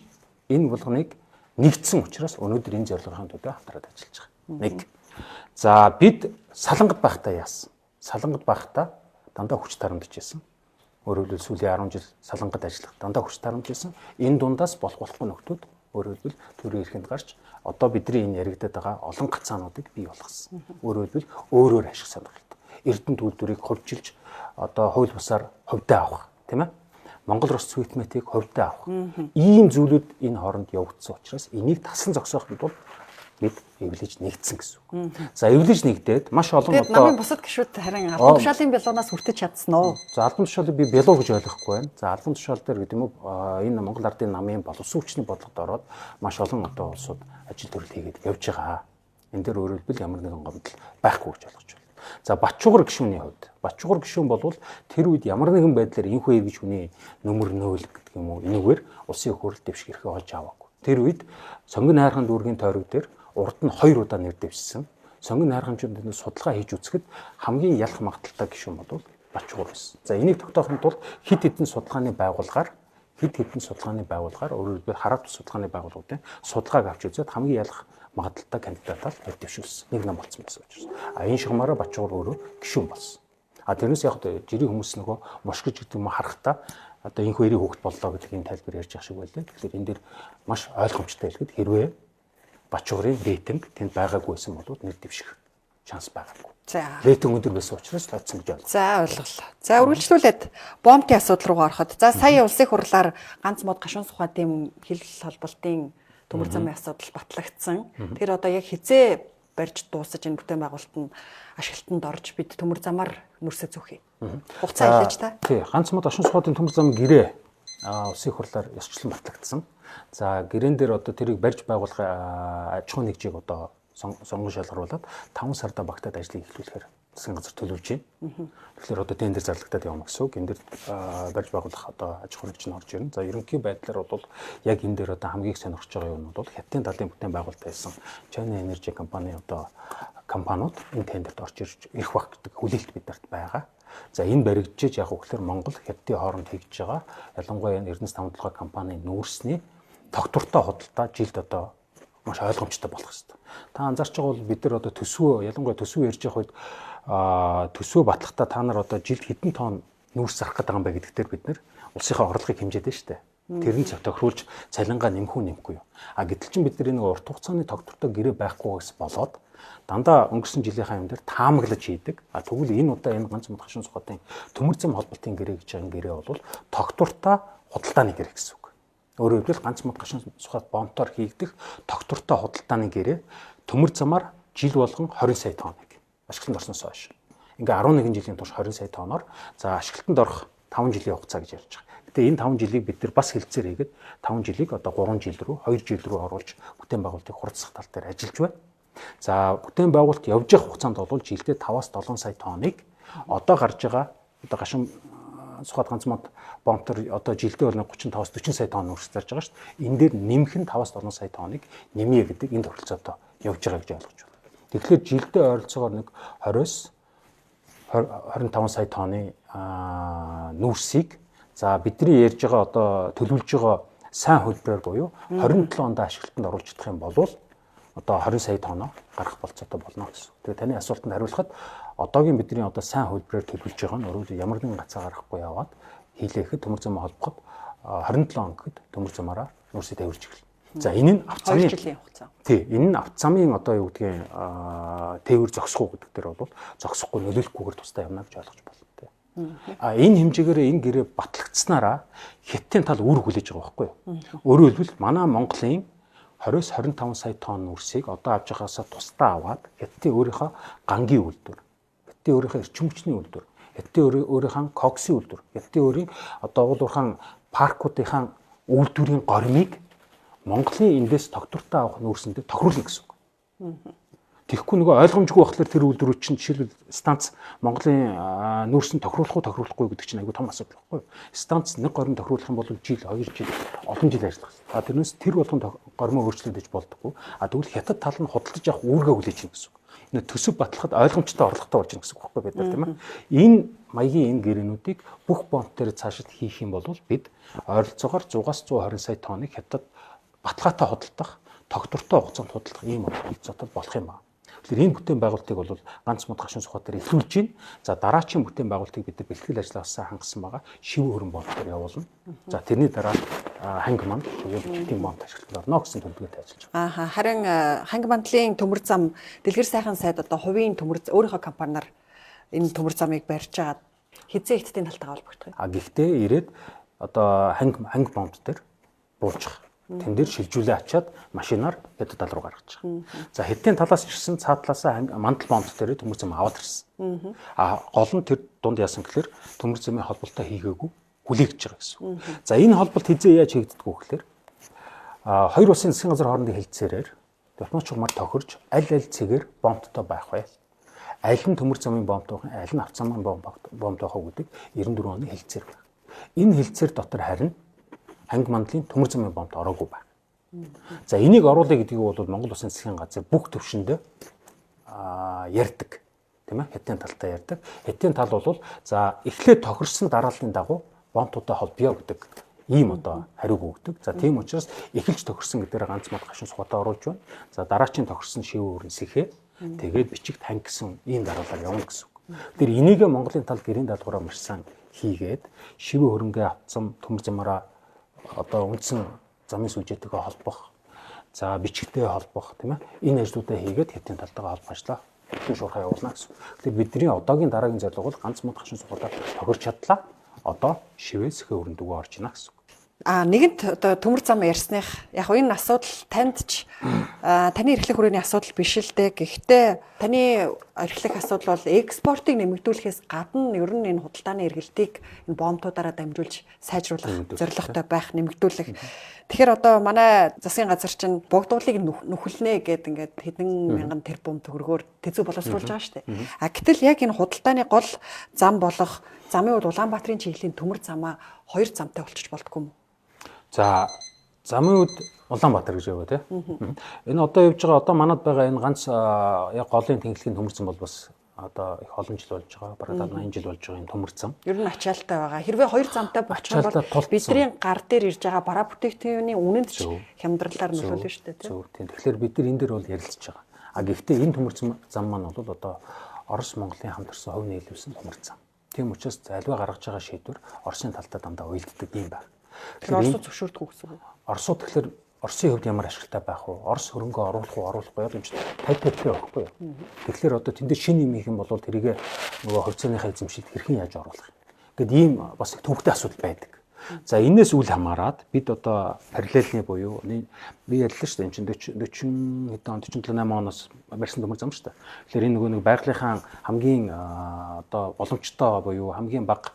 энэ болгоныг нэгдсэн учраас өнөөдөр энэ зорилгын төлөө хамтраад ажиллаж байгаа. Нэг. За бид салангад байхдаа яасан? Салангад байхдаа дандаа хүч тарамдж байсан. Өөрөөр хэлбэл сүүлийн 10 жил салангад ажиллах дандаа хүч тарамдж байсан. Энэ дундаас болохгүй нөхдүүд өөрөөр хэлбэл төрийн эрхэнд гарч одоо бидний энэ яригдаад байгаа олон гацаануудыг бий болгосон. Өөрөөр хэлбэл өөрөөр ашиг сонирхолтой. Эрдэнэ үйлдвэрийг хувьчилж одоо хууль бусаар хувьдаа авах, тийм ээ? Монгол Рус Цвитметийг хувьдаа авах. Ийм зүйлүүд энэ хооронд явагдсан учраас энийг таслан зогсооход бол бид эвлэж нэгдсэн гэсэн үг. За эвлэж нэгдээд маш олон одоо намын бусад гишүүд харин албан тушаалын бялуунаас хүртэж чадсан уу? За албан тушаалыг би бялуу гэж ойлгохгүй байна. За албан тушаал дээр гэдэг юм уу энэ Монгол Ардын намын боловсон хүчний бодлогод ороод маш олон одоо улсууд ажил төрөл хийгээд явж байгаа. Энэ дээр өөрөөр хэлбэл ямар нэгэн гомдол байхгүй гэж ойлгож байна. За Батчуугар гишүүний хувьд Батчуугар гишүүн бол тэр үед ямар нэгэн байдлаар энэхүү эргэж хүний нөмөр нөөл гэдэг юм уу энэгээр улсын хурал дэвшгэрхээ олж аваагүй. Тэр үед сонгон найрхан дүүргийн тойрог дээр урд нь 2 удаа нэр дэвшсэн. Сонгон найрхамжууд судалгаа хийж үзэхэд хамгийн ялах магадaltaй гишүүн бол Батчуугар байсан. За энийг тогтоохын тулд хэд хэдэн судалгааны байгууллагаар өөрөөр хэлбэл хараад судалгааны байгууллагуудын судалгааг авч үзээд хамгийн ялах магадaltaй кандидатаар нэр дэвшүүлсэн. Нэг нам болсон байсан учраас. Энэ шугамаараа Батчуугар өөрөө гишүүн болсон. Тэрнээс яг жирийн хүмүүс нөгөө мошгож гэдэг юм харахтаа одоо энэ хоёрын хүүхэд боллоо гэдэг энэ тайлбар ярьж байгаа шиг байлаа. Тэгэхээр энэ дэр маш ойлгомжтой хэлэхэд хэрвээ Батчуугарын рейтинг тэнд байгаагүйсэн бол нэр дэвших шанс байгаагүй. За. Рейтинг өндөр байсан учраас тооцсон гэж байна. За ойлголоо. За үргэлжлүүлээд бомтын асуудал руугаа ороход. За сая улсын хурлаар ганц мод гашуун сухатын хил холболтын төмөр замын асуудал батлагдсан. Тэр одоо яг хизээ барьж дуусаж энэ бүтээн байгуулалт нь ашиглалтанд орж бид төмөр замаар мөрсө зөөхье. Хугацаа хэлж та. Тий, ганц мод гашуун сухатын төмөр зам гэрээ улсын хурлаар ёсчлон батлагдсан. За гэрээн дээр одоо тэрийг барьж байгуулах аж ахуйн нэгжийг одоо сонгон шалгаруулад 5 сарда багтаад ажлыг эхлүүлэхээр засгийн газар төлөвлөж байна. Тэгэхээр одоо тендер зарлагдаад явна гэсэн үг. Энд дэр барьж байгуулах одоо аж ахуйн нэгж нь орж ирнэ. За ерөнхий байдлаар бол яг энэ дээр одоо хамгийн их сонирхож байгаа юм бол Хятадын далайн бүтээн байгуулалт байсан China Energy компани одоо компаниуд энэ тендерт орж ирэх баг гэдэг хүлээлт биднэрт байгаа. За энэ баригдчихэж яг үгээр Монгол Хятадын хооронд хийж байгаа ялангуяа Эрдэнэс тавталгаа компанийн нүүрсний тогтвортой худалдаа жилд одоо маш ойлгомжтой болох хэрэгтэй. Та анзаарч байгаа бол бид нар одоо төсвөө ялангуяа төсвөө ярьж явах үед төсвөө батлахдаа та нар одоо жилд хэдэн тонн нүүрс зарах гэдэг юм бэ гэдэгтэр бид нар улсынхаа орлогыг хэмжээд байна шүү дээ. Тэр нь тохируулж цалингаа нэмэх үү нэмэхгүй юу. Гэтэл чинь бид нар нэг урт хугацааны тогтвортой гэрээ байхгүйгээс болоод дандаа өнгөрсөн жилийнхаа юм дээр таамаглаж хийдэг. Тэгвэл энэ удаа энэ ганц мод гашуун сухатын төмөр зам холболтын гэрээ гэж байгаа гэрээ бол тогтвортой худалдааны гэрээ гэсэн үг. Өөрөөр хэлбэл ганц мод гашуун сухад бомтоор хийгдэх тогтвортой худалдааны гэрээ төмөр замаар жил болгон 20 сая тонныг ашиглалтанд орсноос хойш. Ингээ 11 жилийн турш 20 сая тонноор за ашиглалтанд орох 5 жилийн хугацаа гэж ярьж байгаа. Гэтэ энэ 5 жилийг бид нар бас хэлцээр хийгээд 5 жилийг одоо 3 жил рүү 2 жил рүү оруулж бүтээн байгуулалтыг хурцлах тал дээр ажиллаж байна. За бүтээн байгуулалт явж явах хугацаанд бол жилдээ 5-аас 7 сая тонныг одоо гарч байгаа одоо гашуун сухад ганц мод бомтор одоо жилдээ бол 35-аас 40 сая тонн үрс зарж байгаа шүү дээ. Энэ дээр нэмэх нь 5-аас 7 сая тонныг нэмье гэдэг энэ тохиролцоотой явж байгаа гэж ойлгож байна. Тэгэхээр жилдээ ойролцоогоор нэг 20-с 25 сая тонны нүүрсийг за бидний ярьж байгаа одоо төлөвлөж байгаа сайн хөлбөрөөр буюу 27 онд ашиглалтанд оруулж чадах юм бол одоо 20 сая тонноо гарах болцоотой болно гэсэн. Тэгээ таны асуултанд хариулахад одоогийн бидний одоо сайн хөлбөрөөр төлөвлөж байгаа нь өөрөөр ямар нэгэн гацаа гарахгүй яваад хийлээхэд төмөр зам холбоход 27 он гэхэд төмөр замаараа нүүрсээ тавьж эхэлнэ. За энэ нь авцамын 2 жилийн хугацаа. Тий, энэ нь авцамын одоо юу гэдгийг тээвэр зогсох уу гэдэг дээр бол зогсохгүй нөлөөлөхгүйгээр тусдаа явна гэж ойлгож байна тий. Энэ хэмжээгээр энэ гэрээ батлагдсанараа Хятадын тал үр хүлээж байгаа байхгүй юу? Өөрөөр хэлбэл манай Монголын 20-25 сая тонн үрсийг одоо авж байгаасаа тусдаа аваад Хятадын өөрийнхөө гангийн үйлдвэр, Хятадын өөрийнхөө эрчим хүчний үйлдвэр, Хятадын өөрийнхөө коксын үйлдвэр, Хятадын өөрийн одоо уулуурхан паркуудынхаа үйлдвэрийн горимыг Монголын эндээс тогтвортой авах нүүрсэндээ тохируулна гэсэн үг. Тэгэхгүй нөгөө ойлгомжгүй болохоор тэр үйлдвэрүүд чинь жишээлбэл станц Монголын нүүрсэнд тохируулах уу гэдэг чинь айгүй том асуудал байхгүй юу? Станц нэг горим тохируулах юм бол жил 2 жил олон жил ажиллах. Тэрнээс тэр болгон гормоо өөрчлөгдөж болдоггүй. Тэгвэл хятад тал нь худалдаж авах үүргээ хүлээж чинь гэсэн үг. Энэ төсөв батлахад ойлгомжтой орлоготой болж байна гэсэн үг байхгүй бид нар тийм ээ. Энэ маягийн энэ гэрээнүүдийг бүх бомб дээр цаашид хийх юм бол бид ойролцоогоор 100-аас 120 сая тонныг хятад баталгаатай худалдах, тогтвортой хугацаанд худалдах ийм олцоотой болох юм байна. Тэгэхээр энэ бүтээн байгуулалтыг бол ганц мод гашуун сухад дээр илрүүлж байна. За дараачийн бүтээн байгуулалтыг бид бэлтгэл ажиллагаас хангасан байгаа шив хөрөн бомб дээр явуулна. За тэрний дараа ханги манд тэгээд бүтээн бомб ашиглах орно гэсэн төлөвлөгөөтэй ажиллаж байгаа. Харин ханги мандлын төмөр зам Дэлгэр сайхан сайд одоо хувийн төмөр өөрийнхөө компаниар энэ төмөр замыг барьж байгаа хизээ хятадын талтайгаа холбогдох юм. Гэхдээ ирээд одоо ханги бомб дээр буулчих. Тэн дээр шилжүүлээ ачаад машинаар хятад тал руу гаргаж байгаа. За хэдийн талаас ирсэн цаа талаасаа мандал бомб дээр төмөр зам аваад ирсэн. Гол нь тэр дунд яасан гэхээр төмөр замын холболтоо хийгээгүй хүлээгдэж байгаа гэсэн. За энэ холболт хизээ яаж хийгддэг вэ гэхээр хоёр улсын засгийн газар хоорондын хэлцээрээр дипломат чухмар тохирж аль цэгээр бомбтой байх вэ? Аль нь төмөр замын бомбтой байх, аль нь автозамын бомбтой байх гэдэг 94 оны хэлцээр байна. Энэ хэлцээр дотор харин ханги мандлын төмөр замын бомбд ороогүй байна. За энийг оруулъя гэдгийг бол Монгол Улсын засгийн газар бүх төвшөндөө ярьдаг. Тийм ээ? Хятадын талтай ярьдаг. Хятадын тал бол за эхлээд тохирсон дарааллын дагуу бомбтуудаа холбоё гэдэг ийм одоо хариуг өгдөг. За тийм учраас эхэлж тохирсон гэдгээр ганц мод гашуун сухатаа оруулж байна. За дараачийн тохирсон шив өрн сэхээ тэгээд бичигт ханги гэсэн ийм дараалал явна гэсэн үг. Тэр энийг Монголын тал гэрийн даалгавраа маш сайн хийгээд шив хөрөнгөө автсан төмөр замаараа одоо үндсэн замын сүлжээтэйгээ холбох, за бичгтээ холбох тийм ээ. Энэ ажлуудаа хийгээд хятадын талтайгаа холбоочлаа. Bütün шуурхай явуулна гэсэн. Тэгэхээр бидний одоогийн дараагийн зорилго бол ганц мод гашуун сухатаа тохирч чадлаа. Одоо шивээс хөө өрөндөгөө орж ийнэ гэсэн. Нэгэнт одоо төмөр зам ярьсных яг энэ асуудал танд ч таны эрхлэх хүрээний асуудал биш л дээ. Гэхдээ таны эрхлэх асуудал бол экспортыг нэмэгдүүлэхээс гадна ер нь энэ худалдааны эргэлтийг энэ бомбуудаараа дамжуулж сайжруулах зорилготой байх, нэмэгдүүлэх. Тэгэхээр одоо манай засгийн газар чинь богдуулыг нөхөлнэ гэдэг ингээд хэдэн мянган тэрбум төгрөгөөр тэзүү боловсруулж байгаа шүү дээ. Гэтэл яг энэ худалдааны гол зам болох замын үед Улаанбаатарын чиглэлийн төмөр замаа хоёр замтай болчих болдгоо юм. За замын үед Улаанбаатар гэж яваа тийм. Энэ одоо явж байгаа одоо манад байгаа энэ ганц яг голын тэнхлэгийн төмөр зам бол бас одоо их олон жил болж байгаа. Бараг 80 жил болж байгаа энэ төмөр зам. Ер нь ачаалттай байгаа. Хэрвээ хоёр замтай болчих бол бидний гар дээр ирж байгаа бараа бүтээгдэхүүний үнэнд ч хямдралаар нөлөөлнө шүү дээ тийм. Тийм. Тэгэхээр бид нар энэ дээр бол ярилцж байгаа. Гэхдээ энэ төмөр зам маань бол одоо Орос Монголын хамтарсан хувь нийлүүлсэн төмөр зам. Тийм учраас аливаа гаргаж байгаа шийдвэр Оросын талтай дандаа уялддаг юм байна. Тэгэхээр Оросууд зөвшөөрдөг гэсэн үг. Оросууд тэгэхээр Оросын хувьд ямар ашигтай байх вэ? Орос хөрөнгө оруулах уу, оруулахгүй юм чинь 50-50 байхгүй юу? Тэгэхээр одоо тэндээ шинэ юм хийх юм бол тэрийг нөгөө хувьцааныхаа эзэмшилд хэрхэн яаж оруулах юм? Гэт ийм бас их төвөгтэй асуудал байдаг. За энэс үл хамааран бид одоо параллельны буюу би яллаа шүү дээ. Энэ чинь 47 8 оноос барьсан төмөр зам шүү дээ. Тэгэхээр энэ нөгөө нэг байгалийнхаа хамгийн одоо боломжтой буюу хамгийн бага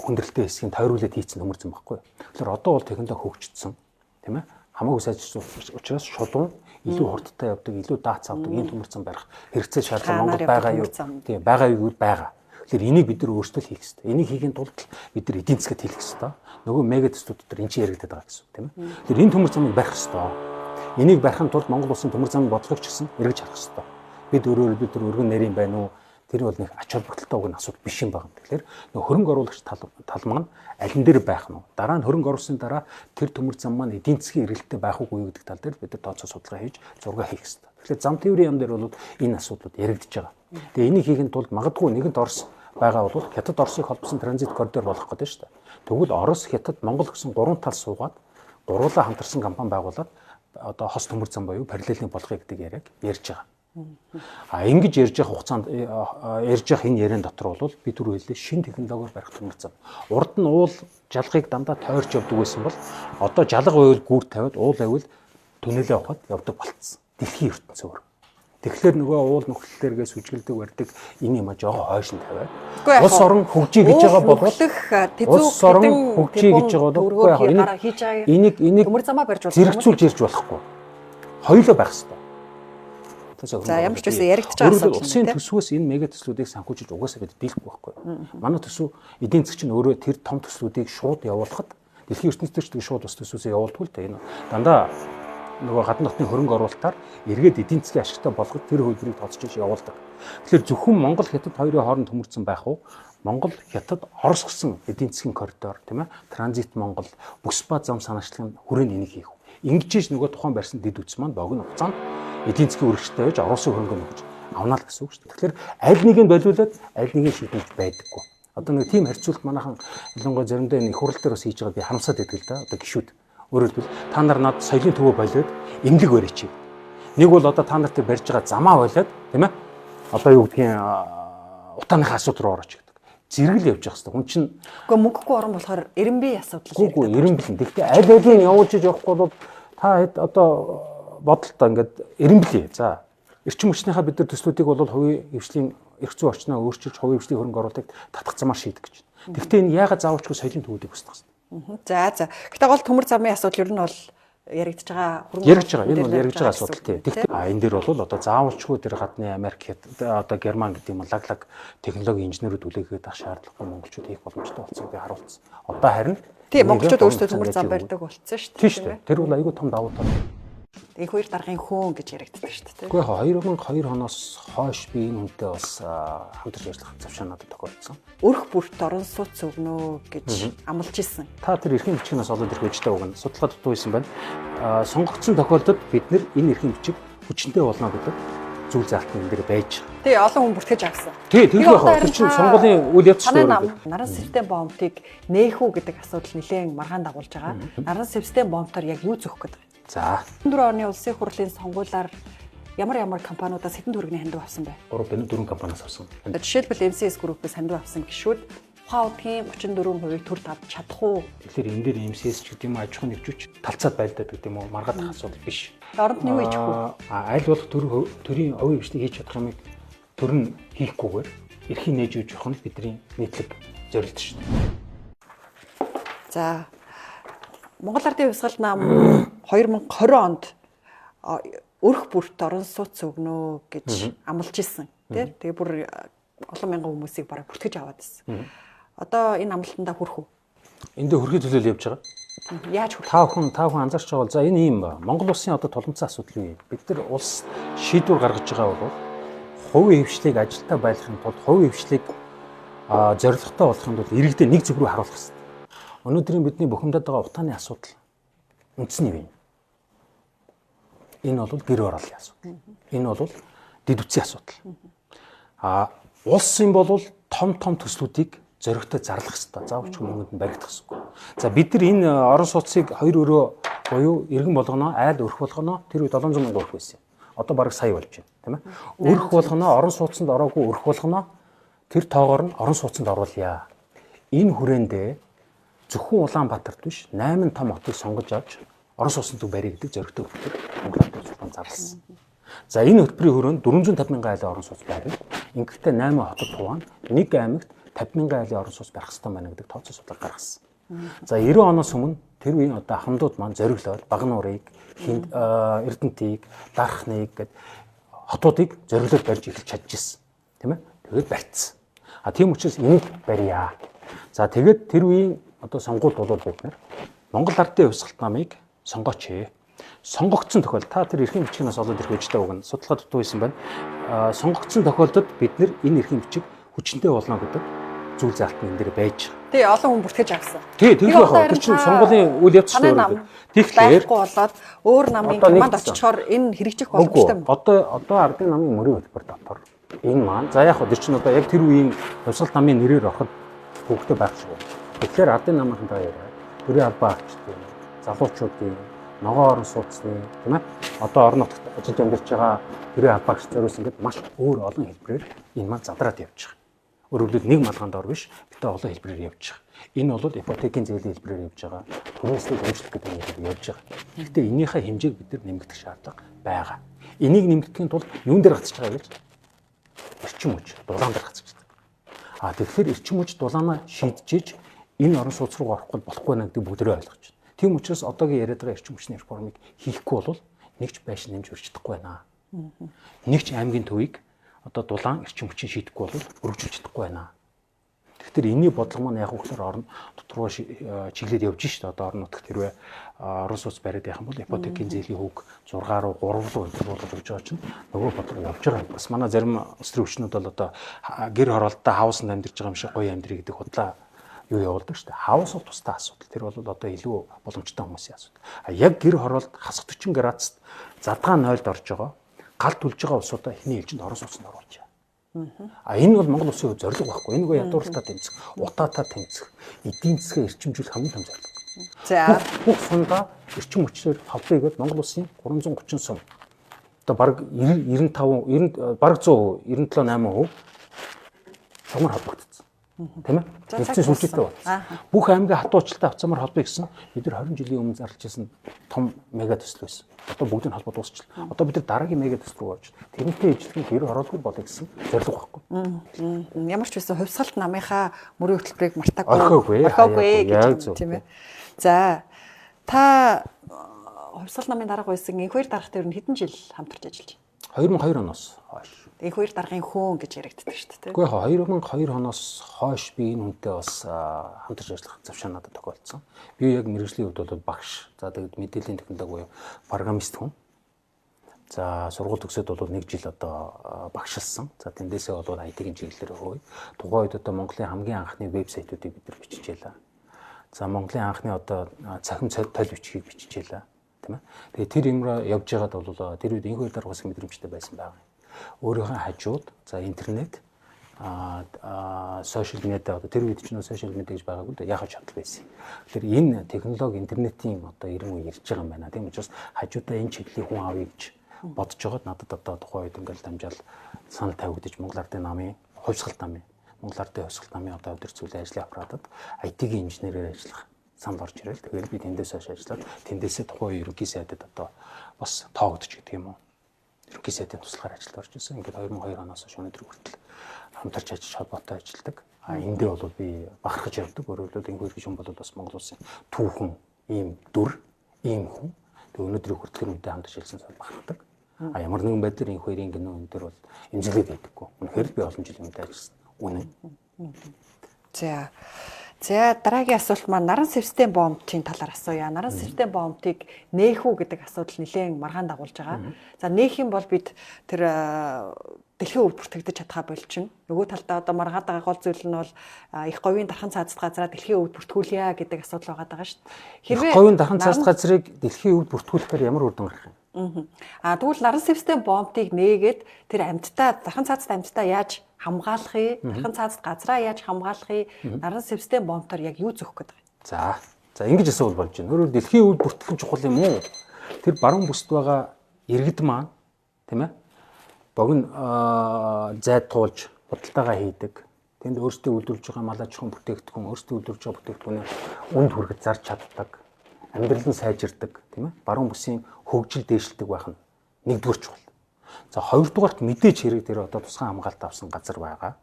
хүндрэлтэй хэсгийг тойруулаад хийцэн төмөр зам байхгүй. Тэгэхээр одоо бол технологи хөгжсөн тийм ээ. Хамаагүй сайжирсан учраас шулуун илүү хурдтай явдаг, илүү дац авдаг ийм төмөр зам барих хэрэгцээ шаардлага Монгол байгаа юу? Тийм байгаа юу гэвэл байгаа. Тэгэхээр энийг бид нар өөрсдөө хийх хэрэгтэй. Энийг хийхин тулд бид нар эдийн засгад хийх хэрэгтэй. Нөгөө мегадэстүүд дотор энэ чинь яригдаад байгаа гэсэн үг тийм ээ. Тэгэхээр энэ төмөр замыг барих хэрэгтэй. Энийг барихын тулд Монгол улсын төмөр замын бодлогыг ч гэсэн эргэж харах хэрэгтэй. Бид өөр өргөн нарийн байна уу? Тэр бол нэг ач холбогдолтой уг асуудал биш юм байна. Тэгэхээр нөгөө хөрөнгө оруулагч тал маань алин дээр байх нь. Дараа нь хөрөнгө оруулсны дараа тэр төмөр зам маань эдийн засгийн эргэлттэй байх үгүй гэдэг тал дээр бид нар тооцоо судалгаа хийж зураг хийх хэрэгтэй. Тэгэхээр зам тээврийн яам дээр бол энэ асуудлууд яригдж байгаа. Тэгээ энийг хийхин тулд магадгүй нэгэнт Орос байгаа бол Хятад Оросыг холбосон транзит коридор болох гэдэг шүү дээ. Тэгвэл Орос, Хятад, Монгол гэсэн гурван тал суугаад гурлаа хамтарсан компани байгуулад одоо хос төмөр зам буюу параллельний болгоё гэдэг яриаг ярьж байгаа. Ингэж ярьж явах хугацаанд ярьж явах энэ яриан дотор бол би түрүү хэллээ шинэ технологиор барих төмөр зам. Урд нь уул жалгыг дандаа тойрч явдаг байсан бол одоо жалга байвал гүүр тавиад уул байвал түнэлээ авахад явдаг болцсон. Дэлхийн ертөнцөөр. Тэгэхээр нөгөө уул нөхцөлтөргөө сүжгэлдэг барьдаг энэ юм а жоо хойш нь тавиад. Улс орон хөгжиж гэж байгаа бол улс орон хөгжиж гэж байгаа бол энийг төмөр замаа барьж болох. Зэрэгцүүлж ярьж болохгүй. Хоёулаа байх хэрэгтэй. За ямар ч үсэн яригдчих асуудал усын төсвөөс энэ мега төслүүдийг санхүүжилж угаасаа бид дийлэхгүй байхгүй. Манай төсөв эдийн засгийн чинь өөрөө тэр том төслүүдийг шууд явуулахад дэлхийн ертөнцийн чинь шууд ус төсвөөсөө явуулдаггүй л дээ. Энэ дандаа нөгөө гадны нутгийн хөрөнгө оруулалтаар эргээд эдийн засгийн ашигтай болгох тэр хөлбөрийг тооцож явуулдаг. Тэгэхээр зөвхөн Монгол Хятад хоёрын хооронд төмөрцөн байх уу? Монгол Хятад Орос гэсэн эдийн засгийн коридор тийм ээ транзит Монгол бүс ба зам санаачлагын хүрээнд энийг хийх. Ингэж нөгөө тухайн барьсан дэд үтс маань богино хугацаанд эдийн засгийн үргэлжтэй байж Оросын хөрөнгө нөгөж авна л гэсэн үг шүү дээ. Тэгэхээр аль нэгийг нь болиулаад аль нэгийг шийдэж байдаггүй. Одоо нэг тийм харьцуулт манайхан ялангуяа заримдаа их хурал дээр бас хийж байгаа би харамсаад байдаг л да. Одоо гişүүд өөрөөр хэлбэл та нар над соёлын төвөө болоод эмнэлэг барьж. Нэг бол одоо та нарт барьж байгаа замаа болоод тийм ээ. Одоо юу гэдгийг утааныхаа асуудал руу орооч гэдэг. Зэрэгэл явж явах хэрэгтэй. Хүн чинь үгүй мөнгөгүй орон болохоор эренбий асуудал үгүй эренбил. Гэхдээ аль алийг явуулж явахгүй бол та хэд одоо бодолтой ингээд эренблий. За эрчим хүчнийхаа бид нар төслүүдийг бол хувийн хвшлийн эрх зүйн орчноо өөрчилж хувийн хвшлийн хөрөнгө оруулалтыг татах замаар шийдэх гэж байна. Гэхдээ энэ яагаад заавалчгүй соёлын төвүүдийг өсгөх хэрэгтэй. За. Гэтэ гол төмөр замын асуудал ер нь бол яригдж байгаа энэ бол яригдж байгаа асуудал тийм. Гэхдээ энэ дээр бол одоо заавалчгүй тэр гадны Америк одоо Герман гэдэг юм лаглаг технологийн инженерүүд үлээгээд ах шаардлагагүй монголчууд хийх боломжтой болсон би харуулсан. Одоо харин тийм монголчууд өөрсдөө төмөр зам барьдаг болсон шүү дээ. Тийм шүү дээ. Тэр бол айгүй том давуу тал. Энэ хоёр даргын хөөн гэж яригддаг шүү дээ. Гэхдээ 2002 оноос хойш би энэ хүнтэй бас хамтарч ажиллах завшаа надад тохиолдсон. Өрх бүрт орон сууц өгнө гэж амлаж исэн. Та тэр эрхийн бичгнээс олоод ирэх үедээ уг нь судалгаа дутуусан байна. Сонгогдсон тохиолдолд бид нэр энэ эрхийн бичиг хүчнтэй болно гэдэг зүйл заалтын энэ дээр байж байгаа. Тий, олон хүн бүртгэж авсан. Тий, тэр байх. Тэр чинь сонгуулийн үйл явц шүү дээ. Наран систем бомбыг нээх үү гэдэг асуудал нэлээд маргаан дагуулж байгаа. Наран систем бомбоор яг юу зөөх гэдэг вэ? За. 4 оны улсын хурлын сонгуулиар ямар компаниудаас хэдэн төгрөгийн хандив авсан бэ? 4 компаниас авсан. Жишээлбэл MCS Group-ээс хандив авсан гişүүд ухаан удгийн 34% төр тавьж чадах уу? Тэгэхээр энэ дээр MCS ч гэдэг юм аж ахуйн нэгжүүч талцаад байлдаад гэдэг юм уу маргаад ах асуудал биш. Оронд нь юу хийж өгөх вэ? Аль болох төрийн овийн хвшлийг хийж чадах юмыг төр нь хийхгүйгээр эрхийн нээж өгч явах нь бидний нийтлэг зорилт шүү дээ. За. Монгол Ардын Хувьсгал нам 2020 онд өрх бүрт орон сууц өгнө гэж амлаж исэн. Тэгээ бүр олон мянган хүмүүсийг бараг бүртгэж аваад исэн. Одоо энэ амлалтандаа хүрэх үү? Энд дээр хөрхий төлөөл явж байгаа. Яаж хүрэх? Та хүн анзаарч байгаа бол за энэ юм ба. Монгол улсын одоо толомцсон асуудал юу юм? Бид нар улс шийдвэр гаргаж байгаа бол хувийн хвшлийг ажилтаа байлгахын тулд хувийн хвшлийг зорилготой болгохын тулд иргэдэд нэг зүг рүү харуулах хэрэгтэй. Өнөөдрийн бидний бухимдаад байгаа утааны асуудал үндсэн юм. Энэ бол гэр ороолын асуудал. Энэ бол дэд үтсийн асуудал. Улс юм бол том төслүүдийг зоригтой зарлах хэрэгтэй. Заавч мөнгөнд нь баригдах хэрэгтэй. За бид нар энэ орон сууцыг 2 өрөө буюу иргэн болгоно, айл өрх болгоно. Тэр үед 700 мянга өрх байсан. Одоо бараг сая болж байна, тийм ээ. Өрх болгоно, орон сууцанд ороогүй өрх болгоно. Тэр тоогоор нь орон сууцанд оруулъя. Энэ хүрээндээ зөвхөн Улаанбаатарт биш 8 том хотыг сонгож авч орон сууцнд барья гэдэг зоригтой хөтөлбөр Монгол Улсын зарласан. За энэ хөтөлбөрийн хүрээнд 450 мянган айлын орон сууц барина. Ингэхдээ 8 хотод хуваана. Нэг аймагт 50 мянган айлын орон сууц барих хэрэгтэй байна гэдэг тооцоо судлага гаргасан. За 90 оноос өмнө тэр үеийн одоо хамдууд маань зориглоод Багнуурыг, Эрдэнэтийг, Дархныг гэд хотуудыг зориглоод барьж эхэлж чадчихсан. Тийм ээ? Тэгээд барьцсан. Тийм учраас энийг барья. За тэгээд тэр үеийн одоо сонгуульд бол бид нар Монгол Ардын Хувьсгалт намыг сонгооч. Сонгогдсон тохиолдолд та тэр эрхийн бичгнээс олоод ирэх үедээ уг нь судалгаа дутуусан байна. Сонгогдсон тохиолдолд бид нар энэ эрхийн бичиг хүчнтэй болно гэдэг зүйл заалт нь энэ дээр байж байгаа. Тий, олон хүн бүртгэж авсан. Тий, тэр байх. Тэр чинь сонгуулийн үйл явц шүү дээ. Тэгэхээр болоод өөр намын команд очичоор энэ хэрэгжих боломжтой юм. Одоо Ардын намын мөрийн хөтөлбөр дотор энэ маань за яг хөө тэр чинь одоо яг тэр үеийн Хувьсгалт намын нэрээр ороход хөвгтэй байх шиг байна. Тэгэхээр Ардын намынхаа яриа төрийн албан агчдын, залуучуудын, ногоон орон сууцны тийм ээ одоо орон нутагт ажиллаж амьдарч байгаа төрийн албан агч зориулсан гэдэг маш өөр олон хэлбэрээр энэ маань задраад явж байгаа. Өөрөөр хэлбэл нэг малгайд ор биш, гэтээ олон хэлбэрээр явж байгаа. Энэ бол ипотекийн зээлийн хэлбэрээр явж байгаа. Түрээсний хэмжлэг гэдэг нь явж байгаа. Гэхдээ энийхээ хэмжээг бид нар нэмэгдэх шаардлага байгаа. Энийг нэмэгдэхийн тулд юун дээр гацж байгаа гэж эрчим хүч дулаан дээр гацж байгаа. Тэгэхээр эрчим хүч дулаанаа шийдчихэж энэ орон сууц руу орохгүй болохгүй нэ гэдэг бүгдээ ойлгож байна. Тийм учраас одоогийн яриад байгаа эрчим хүчний реформыг хийхгүй бол нэгч байшин нэмж өрч чадахгүй байна. Нэг ч аймгийн төвийг одоо дулаан эрчим хүчин шийдэхгүй бол өргөжүүлж чадахгүй байна. Тэгэхээр энэний бодлого маань яг хөөхлөр орон доторгоо чиглээд явж шít. Одоо орон нутагт хэрвээ орон сууц бариад байх юм бол ипотекийн зээлийн хүүг 6 руу 3 руу өндөрлүүлж өгч байгаа чинь нөгөө бодлого явж байгаа. Бас манай зарим улс төрийн хүчнүүд бол одоо гэр хороолттой хаусанд амьдарч байгаа юм шиг гоё амьдрий гэдэг худлаа юу явуулдаг шүү дээ. Хаус бол тустай асуудал. Тэр бол одоо илүү боломжтой хүмүүсийн асуудал. А яг гэр хороолт хасах 40 градуст задгаа 0-д орж байгаа. Гал түлж байгаа улсуудаа эхний ээлжинд орон сууцнд оруулж. А энэ бол Монгол улсын зорилго байхгүй. Энэ нөгөө ядууртаа тэмцэх, утаатаа тэмцэх, эдийн засгаа эрчимжүүлэх хамгийн том зорилго. За бүх сундаа эрчим хүчээр хавлыг бол Монгол улсын 330 сум. Одоо бараг 95 бараг 100%, 97-8% цамар холбогдсон. Тийм ээ? Нэгдсэн сүлжээтэй болсон. Бүх аймгийн хатуучлалтай авцамар холбоё гэсэн бид нар 20 жилийн өмнө зарлж байсан том мега төсөл байсан. Одоо бүгдийн холбоо дуусчихлаа. Одоо бид нар дараагийн мега төсөл рүү орж тэрнтэй ижилхэн гэр хороолгүй болоё гэсэн зорилго байхгүй. Ямар ч байсан хувьсгалт намынхаа мөрийн хөтөлбөрийг мартаагүй гэж тийм ээ. За та хувьсгал намын дарга байсан энх хоёр даргатай ер нь хэдэн жил хамтарч ажиллаж байна? 2002 оноос хойш. Энх хоёр даргын хүн гэж яригддаг шүү дээ. Үгүй яг 2002 оноос хойш би энэ хүнтэй бас хамтарч ажиллах завшаа надад тохиолдсон. Би яг мэргэжлийн хувьд бол багш. За тэгээд мэдээллийн технологи буюу программист хүн. За сургууль төгсөөд бол 1 жил одоо багшилсан. За тэндээсээ бол IT-ийн чиглэлээр хөөе. Тухайн үед одоо Монголын хамгийн анхны вебсайтуудыг бид нар бичижээлээ. За Монголын анхны одоо цахим тойл бичгийг бичижээлээ. Тийм ээ. Тэгээ тэр юмраа явж байгаад бол тэр үед энх хоёр дарга бас мэдрэмжтэй байсан байгаа. Өөрийнхөө хажууд за интернет сошиал медиа одоо тэр үед ч нөө сошиал медиа гэж байгаагүй л да яхаж чадал байсан. Тэгэхээр энэ технологи интернетийн одоо ирэн үе ирж байгаа юм байна. Тийм учраас хажуудаа энэ чиглэлийн хүн авъя гэж бодож байгаад надад одоо тухайн үед ингээл дамжаал санал тавигдаж Монгол Ардын намын хувьсгалт намын Монгол Ардын хувьсгалт намын одоо удирдлагын ажлын аппаратад IT-ийн инженерээр ажиллах санал орж ирэл. Тэгэхээр би тэндээс хойш ажиллаад тэндээсээ тухайн ерөнхий сайдад одоо бас тоогдож гэдэг юм уу. Ерөнхий сайдын туслахаар ажилд орж ирсэн. Ингээд 2002 оноос хойш өнөөдөр хүртэл хамтарч ажиллаж холбоотой ажилладаг. Энд дээр бол би бахархаж явдаг. Өөрөөр хэлбэл энэ хоёр гэж юм бол бас Монгол улсын түүхэн ийм дүр, ийм хүн. Тэгээ өнөөдрийг хүртэл үнтэй хамтарч ажилласан бахархдаг. Ямар нэгэн байдлаар энэ хоёрын гинөө энэ дээр бол эмзэглээд байдаггүй. Үнэхээр би олон жил үнтэй ажилласан. Үнэн. За дараагийн асуулт маань наран систем бомбын талаар асууя. Наран систем бомбыг нээх үү гэдэг асуудал нэлээд маргаан дагуулж байгаа. За нээх юм бол бид тэр дэлхийн өвд бүртгэгдэж чадхаа болчихно. Нөгөө талдаа одоо маргаад байгаа гол зүйл нь бол их говийн дархан цаазд газраа дэлхийн өвд бүртгүүлье гэдэг асуудал байгаа шүү дээ. Хэрвээ говийн дархан цаазд газрыг дэлхийн өвд бүртгүүлэхээр ямар үр дүн гарах юм? Тэгвэл наран систем бомбыг нээгээд тэр амьтдаа дархан цаазд амьтдаа яаж хамгаалахыг, дархан цаазд газраа яаж хамгаалахыг наран систем бомбоор яг юу зөөх гэдэг вэ? За ингэж асуувал болж байна. Өөрөөр дэлхийн өвд бүртгэх чухал юм уу? Тэр баруун бүсд байгаа иргэд маань тийм ээ богино зайд туулж худалдаагаа хийдэг. Тэнд өөрсдөө үйлдвэрлэж байгаа мал аж ахуйн бүтээгдэхүүн, өөрсдөө үйлдвэрлэж байгаа бүтээгдэхүүнээ үнд хүргэж зарж чаддаг. Амьдрал нь сайжирдаг, тийм ээ. Баруун бүсийн хөгжил дээшлдэг байх нь нэгдүгээр чухал. За хоёрдугаарт мэдээж хэрэг тэр одоо тусгай хамгаалалт авсан газар байгаа.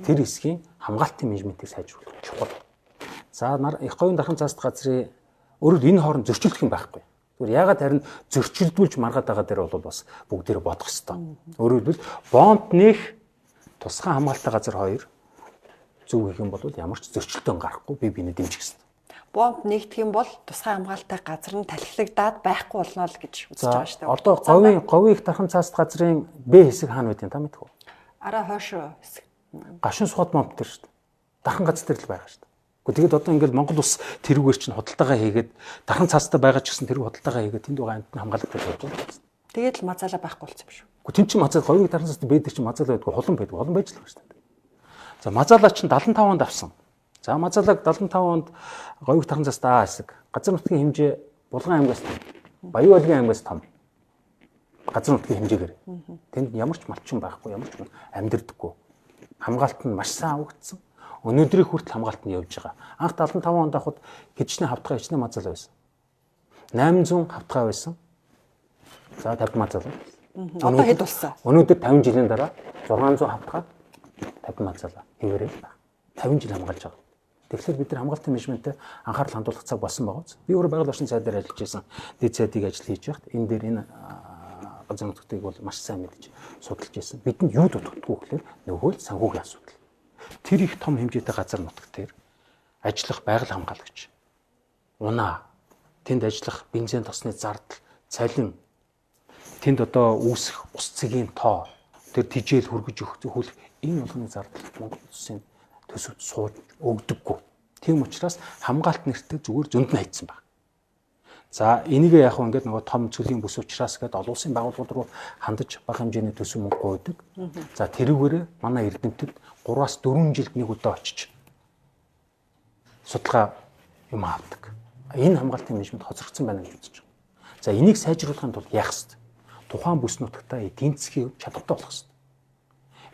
Тэр хэсгийн хамгаалтын менежментийг сайжруулах чухал. За их говийн дархан цаазд газрын өөрөөр энэ хооронд зөрчилдөх юм байхгүй. Тэгвэл ягаад харин зөрчилдүүлж маргаад байгаа дээр бол бас бүгдээрээ бодох хэрэгтэй. Өөрөөр хэлбэл бомб нээх тусгай хамгаалалттай газар хоёр зөв гэх юм бол ямар ч зөрчилдөөн гарахгүй би биенээ дэмжих хэрэгтэй. Бомб нэгдэх юм бол тусгай хамгаалалттай газар нь талхилагдаад байхгүй болно л гэж үзэж байгаа шүү дээ. Одоо говийн их дархан цаазд газрын Б хэсэг хаана байдгийг та мэдэх үү? Араа хойшоо хэсэг. Гашуун сууд бомб дээр шүү дээ. Дархан газар дээр л байгаа шүү дээ. Тэгээд одоо ингээд Монгол улс тэрүүгээр чинь худалдаагаа хийгээд дархан цаастай байгаа ч гэсэн тэрүүг худалдаагаа хийгээд тэнд байгаа амтны хамгаалалтыг явуулж байгаа. Тэгээд л мазаалаа байхгүй болсон юм шүү. Гэхдээ тэн чинь мазаал говийн дархан цаастай бэдэр чинь мазаалаа байдгүй холон байдгүй холон байж л байгаа шүү дээ. За мазаалаа чинь 75 онд авсан. За мазаалаг 75 онд говийн дархан цаастай А хэсэг. Газар нутгийн хэмжээ Булган аймгаас том. Баян Байлгийн аймгаас том. Газар нутгийн хэмжээгээр. Тэнд ямар ч малчин байхгүй, ямар ч хүн амьдэрдэггүй. Хамгаалалт нь маш сайн авагдсан. Өнөөдрийн хүртэл хамгаалалт нь явж байгаа. Анх 75 онд авахд хэдчнээ хавтгай хэдчнээ мазаалаа байсан. 800 хавтгай байсан. За 50 мазаалаа. Одоо хэд болсон? Өнөөдөр 50 жилийн дараа 600 хавтгай 50 мазаалаа хэвээрээ байна. 50 жил хамгаалж байгаа. Тэгэхээр бид нар хамгаалтын менежменттэй анхаарал хандуулах цаг болсон байгаа. Би өөрөө байгаль орчин сайдаар ажиллаж байсан дэд сайдыг ажил хийж байхад энэ дээр энэ газрын нутгыг бол маш сайн мэдж судалж байсан. Бидэнд юу дутагдгүй гэхээр нөгөө л санхүүгийн асуудал. Тэр их том хэмжээтэй газар нутаг дээр ажиллах байгаль хамгаалагч, унаа, тэнд ажиллах бензин тосны зардал, цалин, тэнд одоо үүсэх ус цэгийн тоо, тэр тижээл хүргэж өгөх энэ болгоны зардал Монгол улсын төсөвт сууж өгдөггүй. Тийм учраас хамгаалт нэртэй зүгээр зөнд нь хайцсан баг. За энийг яг ингээд нөгөө том цөлийн бүс учраас гээд олон улсын байгууллагууд руу хандаж бага хэмжээний төсөв мөнгө өгдөг. За тэрүүгээр манай эрдэмтэд 3-аас 4 жилд нэг удаа очиж судалгаа юм авдаг. Энэ хамгаалтын менежмент хоцрогдсон байна гэж үзэж байгаа. За энийг сайжруулахын тулд яах ёстой? Тухайн бүс нутагтаа эдийн засгийн хөв чадвартай болох ёстой.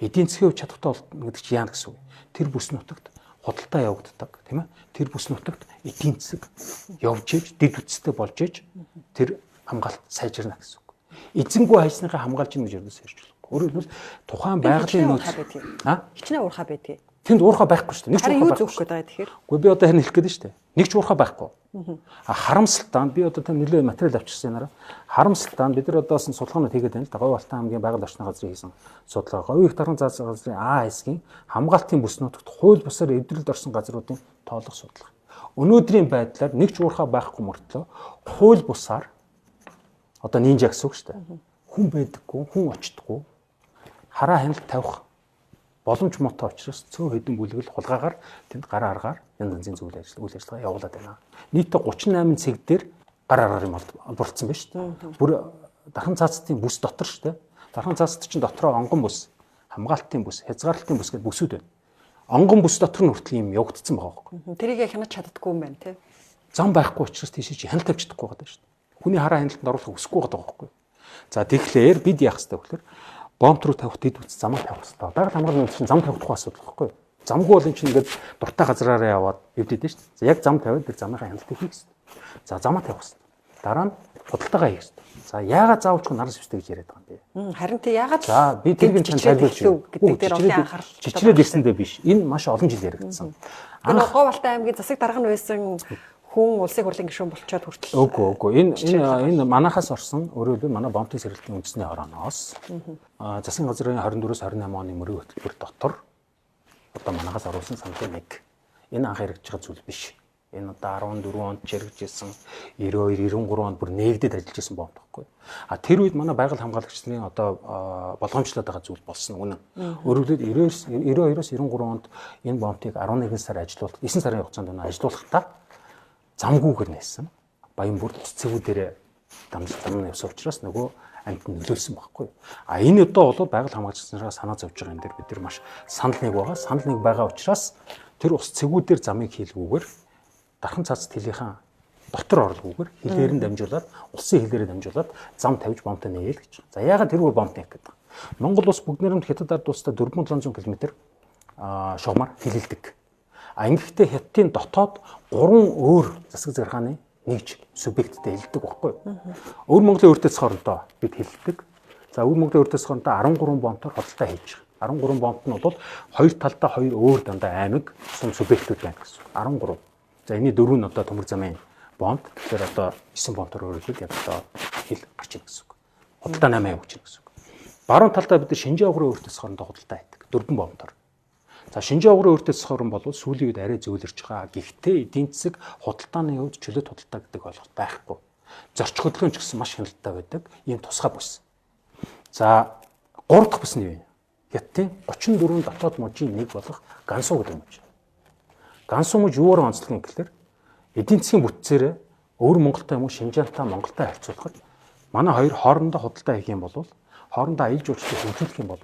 Эдийн засгийн хөв чадвартай болно гэдэг чинь яа гэсэн үг? Тэр бүс нутагт худалдаа явагддаг, тийм ээ? Тэр бүс нутагт эдийн засаг явж иж, дэд үтцтэй болж иж тэр хамгаалт сайжирна гэсэн үг. Эзэнгүй хайсныхаа хамгаалж ийн гэж ердөөс ярьж байна. Өөрөөр хэлбэл тухайн байгалийн нөөц хичнээн уурхай байдгийг. Тэнд уурхай байхгүй шүү дээ. Нэг ч уурхай байхгүй гэдэг тэгэхээр. Гэхдээ би одоо харин хэлэх гээд шүү дээ. Нэг ч уурхай байхгүй. Харамсалтай би одоо та нэлээд материал авчирсан юмараа. Харамсалтай бид нар одоос нь судалгаанууд хийгээд байна л да. Говь Алтан аймгийн байгаль орчны газрын хийсэн судалгаа. Говь их дархан заасан газрын А хэсгийн хамгаалтын бүс нутагт хууль бусаар эвдрэлд орсон газруудын тоолох судалгаа. Өнөөдрийн байдлаар нэг ч уурхай байхгүй мөртлөө хууль бусаар одоо нинжа гэсэн үг шүү дээ. Хүн байдаггүй, хүн очдоггүй. Хараа хяналт тавих боломж муутай учраас цөөн хэдэн бүлэгэл хулгаагаар тэнд гар аргаар янз янзын үйл ажиллагаа явуулаад байна. Нийтдээ 38 цэг дээр гар аргаар юм олборлцсон байна шүү дээ. Бүр дархан цаацтын бүс дотор шүү дээ. Дархан цаацт чинь дотроо онгон бүс, хамгаалтын бүс, хязгаарлалтын бүс гэдэг бүсүүд байна. Онгон бүс дотор нь хүртэл юм явагдсан байгаа байхгүй. Тэрийг хянаж чаддаггүй юм байна тий. Зам байхгүй учраас тийшээ чи хяналт тавьж чадахгүй байгаа шүү дээ. Хүний хараа хяналтанд оруулах хүсэхгүй байгаа байхгүй. За тэгэхээр бид яах ёстой вэ гэхээр бомб руу тавих дэд үтс замаа тавих хэрэгтэй. Байгаль хамгааллын чинь зам тавих тухай асуудал байхгүй юу? Замгүй бол энэ чинь ингээд дуртай газраараа яваад эвдэдэж шүү дээ. За яг зам тавиад тэр замынхаа хяналтыг хийх хэрэгтэй. За замаа тавих хэрэгтэй. Дараа нь худалдаагаа хийх хэрэгтэй. За яагаад заавчгүй наран сэвстэй гэж яриад байгаа юм бэ? Харин тий яагаад за би тэрийг чинь тайлбарлаж гэдэг дээр олон анхаарал чичрээд ирсэндээ биш. Энэ маш олон жил яригдсан. Энэ Говь Алтан аймгийн засаг дарга нь байсан хүн улсын хурлын гишүүн болчоод хүртэл үгүй энэ манахаас орсон өөрөөр хэлбэл манай бомбын сэргэлтийн үндэсний хорооноос засгийн газрын 24-с 28 оны мөрийн хөтөлбөр дотор одоо манахаас оруулсан саналын нэг энэ анх хэрэгжиж байгаа зүйл биш. Энэ одоо 14 онд хэрэгжижсэн 92 93 онд бүр нээгдээд ажиллаж байсан бомб байхгүй. Тэр үед манай байгаль хамгаалагч нарын одоо болгоомжлоод байгаа зүйл болсон үнэн. Өөрөөр хэлбэл 92-оос 93 онд энэ бомбыг 11 сар ажилуулах 9 сарын хугацаанд ажилуулахдаа замгүйгээр нээсэн. Баян бүр ус цэвүүдээр дамжиж замна явсан учраас нөгөө амьд нөлөөлсөн байхгүй. Энэ одоо бол байгаль хамгаалагчнараа санаа зовж байгаа энэ дэр бид нар маш санал нэг байгаа. Санал нэг байгаа учраас тэр ус цэвүүдээр замыг хийлгүүгээр дархан цаацт хилийнхэн дотор орлоггүйгээр хилээр нь дамжуулаад улсын хилээрээ дамжуулаад зам тавьж бомбтой нээгээл гэж. За яагаад тэргүй бомб нээх гэдэг. Монгол улс бүгд нэрмд хятад ард улстай 4700 км шугамар хилэлдэг. Ингэхдээ хятадын дотоод 3 өөр засаг захиргааны нэгж субъекттэй хэлдэг байхгүй юу? Өвөр Монголын өөртөөс хоорондоо бид хэлдэг. За өвөр Монголын өөртөөс хоорондоо 13 бомбтоор худалдаа хийж байгаа. 13 бомбт нь бол хоёр талдаа хоёр өөр дандаа аймаг сум субъектүүд байна гэсэн. 13. За энэний 4 нь одоо төмөр замын бомб. Тэгэхээр одоо 9 бомбтоор өөрөлдөл яг одоо хил гарч ийн гэсэн үг. Худалдаа 8 явж ийн гэсэн үг. Баруун талдаа бид Шинжаан өгрийн өөртөөс хоорондоо худалдаа хийдэг. 4 бомбтоор. За Шинжаан өгрийн өөртөөс хорон бол сүүлийн үед арай зөөлөрч байгаа. Гэхдээ эдийн засаг худалдааны хувьд чөлөөт худалдаа гэдэг ойлголт байхгүй. Зорч хөдөлгөөн ч гэсэн маш хяналттай байдаг. Ийм тусгай бүс. За 3 дахь бүс нь юу вэ? Хятадын 34 дотоод мужийн нэг болох Гансуу гэдэг муж. Гансуу муж юугаар онцлог юм гэхээр эдийн засгийн бүтцээрээ өвөр Монголтой юм уу Шинжаантай Монголтой харьцуулахад манай хоёр хоорондоо худалдаа хийх юм бол хоорондоо аялал жуулчлалыг хөгжүүлэх юм бол